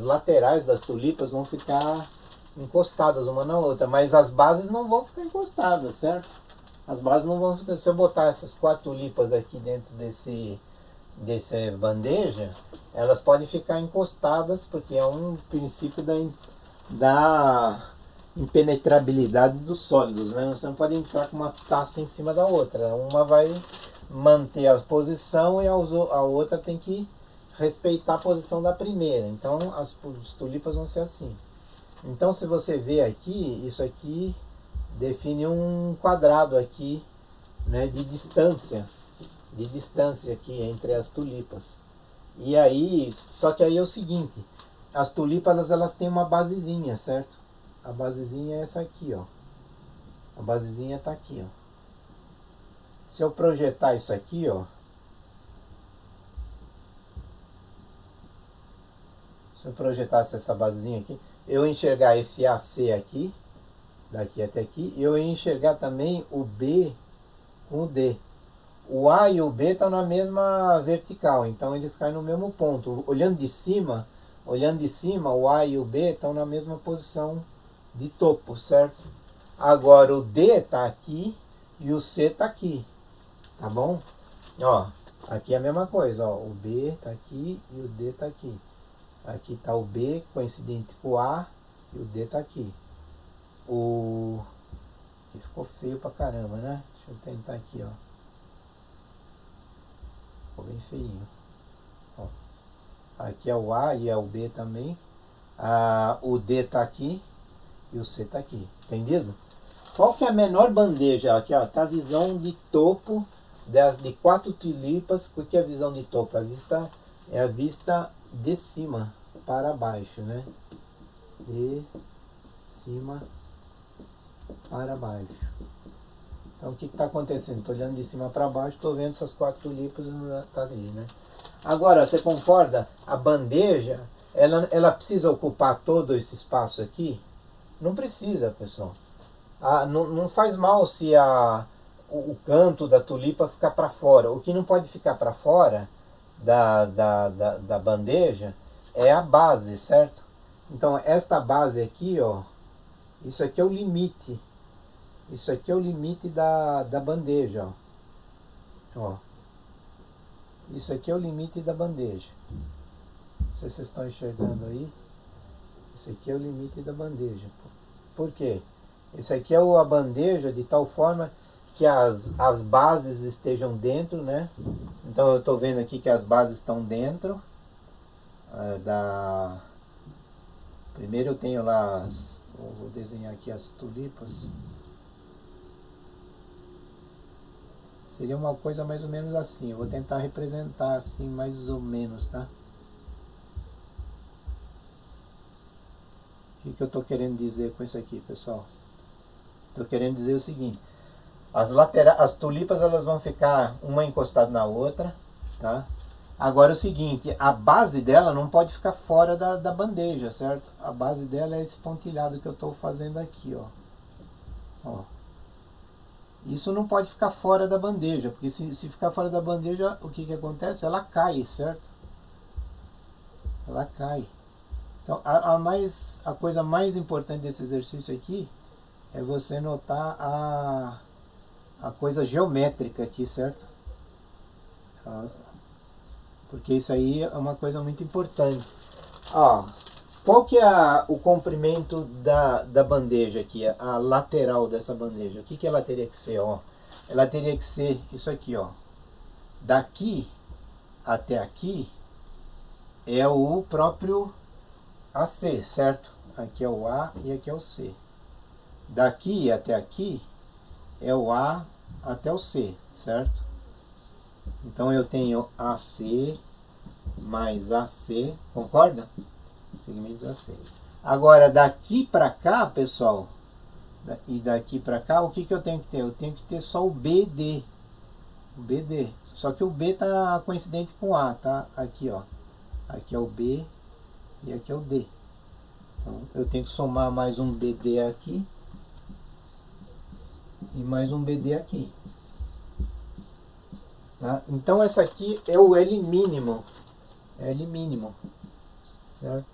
laterais das tulipas vão ficar encostadas uma na outra, mas as bases não vão ficar encostadas, certo? As bases não vão ficar. Se eu botar essas 4 tulipas aqui dentro dessa bandeja, elas podem ficar encostadas, porque é um princípio da impenetrabilidade dos sólidos, né? Você não pode entrar com uma taça em cima da outra. Uma vai manter a posição e a outra tem que respeitar a posição da primeira. Então as tulipas vão ser assim. Então se você ver aqui, isso aqui define um quadrado aqui, né, de distância aqui entre as tulipas. E aí, só que aí é o seguinte, as tulipas elas têm uma basezinha, certo? A basezinha é essa aqui, ó. A basezinha tá aqui, ó. Se eu projetar isso aqui, ó, se eu projetasse essa basezinha aqui, eu enxergar esse AC aqui, daqui até aqui, e eu ia enxergar também o B com o D. O A e o B estão na mesma vertical, então eles caem no mesmo ponto. Olhando de cima, o A e o B estão na mesma posição de topo, certo? Agora o D está aqui e o C está aqui, tá bom? Ó, aqui é a mesma coisa, ó, o B está aqui e o D está aqui. Aqui está o B coincidente com o A e o D está aqui. Aqui ficou feio pra caramba, né? Deixa eu tentar aqui, ó. Ficou bem feinho. Ó. Aqui é o A e é o B também. O D tá aqui e o C tá aqui. Entendido? Qual que é a menor bandeja? Aqui, ó. Tá a visão de topo de 4 tulipas. O que é a visão de topo? É a vista de cima para baixo, né? De cima para baixo. Então o que está acontecendo? Estou olhando de cima para baixo, estou vendo essas 4 tulipas e tá ali, né? Agora, você concorda? A bandeja, ela precisa ocupar todo esse espaço aqui? Não precisa, pessoal. Não faz mal se o canto da tulipa ficar para fora. O que não pode ficar para fora da bandeja é a base, certo? Então esta base aqui, ó, isso aqui é o limite. Isso aqui é o limite da bandeja, ó. Isso aqui é o limite da bandeja. Não sei se vocês estão enxergando aí. Isso aqui é o limite da bandeja. Por quê? Isso aqui é a bandeja de tal forma que as bases estejam dentro, né? Então eu estou vendo aqui que as bases estão dentro Primeiro eu tenho lá vou desenhar aqui as tulipas. Seria uma coisa mais ou menos assim. Eu vou tentar representar assim mais ou menos, tá? O que eu estou querendo dizer com isso aqui, pessoal? Estou querendo dizer o seguinte. As tulipas elas vão ficar uma encostada na outra, tá? Agora é o seguinte, a base dela não pode ficar fora da bandeja, certo? A base dela é esse pontilhado que eu estou fazendo aqui, ó. Ó. Isso não pode ficar fora da bandeja, porque se ficar fora da bandeja, o que acontece? Ela cai, certo? Ela cai. Então, a coisa mais importante desse exercício aqui é você notar a coisa geométrica aqui, certo? Porque isso aí é uma coisa muito importante. Ó, qual que é o comprimento da bandeja aqui, a lateral dessa bandeja? O que ela teria que ser? Ó? Ela teria que ser isso aqui, ó. Daqui até aqui é o próprio AC, certo? Aqui é o A e aqui é o C. Daqui até aqui é o A até o C, certo? Então eu tenho AC mais AC, concorda? Segmentos AC. Agora daqui para cá, pessoal, e daqui para cá, o que eu tenho que ter? Eu tenho que ter só o BD. O BD. Só que o B tá coincidente com o A, tá? Aqui, ó. Aqui é o B e aqui é o D. Então eu tenho que somar mais um BD aqui e mais um BD aqui. Tá? Então essa aqui é o L mínimo. L mínimo. Certo?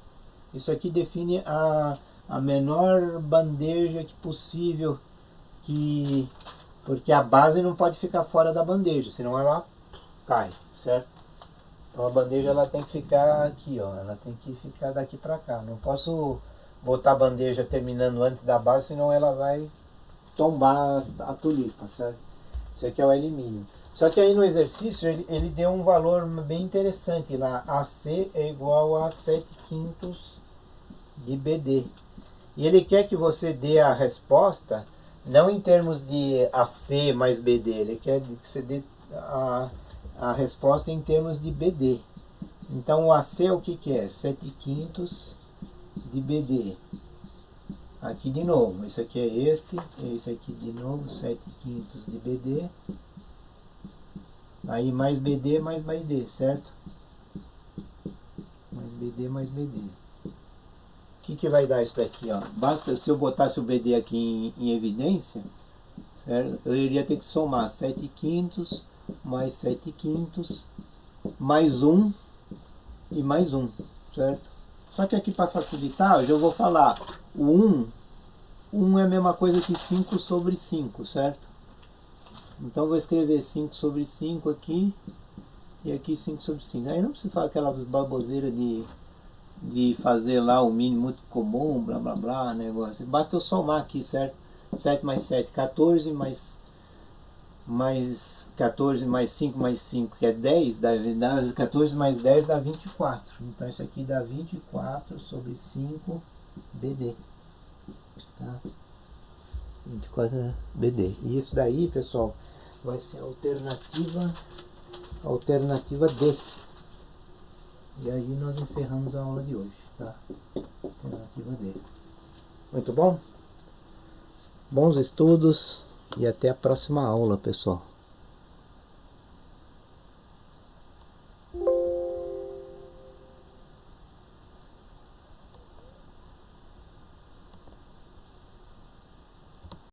Isso aqui define a menor bandeja que possível, porque a base não pode ficar fora da bandeja, senão ela cai, certo? Então a bandeja ela tem que ficar aqui, ó, ela tem que ficar daqui para cá. Não posso botar a bandeja terminando antes da base, senão ela vai tombar a tulipa, certo? Esse aqui é o L mínimo. Só que aí no exercício ele deu um valor bem interessante lá. AC é igual a 7/5 de BD. E ele quer que você dê a resposta não em termos de AC mais BD. Ele quer que você dê a resposta em termos de BD. Então o AC o que é? 7/5 de BD. Aqui de novo, isso aqui é esse aqui de novo, 7/5 de BD. Aí mais BD mais BD, certo? Mais BD mais BD. O que vai dar isso daqui, ó? Basta se eu botasse o BD aqui em evidência, certo? Eu iria ter que somar 7/5 mais 7/5 mais 1 e mais 1, certo? Só que aqui para facilitar, eu já vou falar o 1 é a mesma coisa que 5 sobre 5, certo? Então vou escrever 5 sobre 5 aqui e aqui 5 sobre 5. Aí não precisa falar aquela baboseira de fazer lá o mínimo muito comum, blá blá blá, negócio. Basta eu somar aqui, certo? 7 mais 7, 14 mais 14 mais 5 mais 5, que é 10, dá 14 mais 10 dá 24. Então isso aqui dá 24 sobre 5 BD. Tá? 24 BD. E isso daí, pessoal, vai ser a alternativa D. E aí nós encerramos a aula de hoje, tá? Alternativa D. Muito bom? Bons estudos e até a próxima aula, pessoal.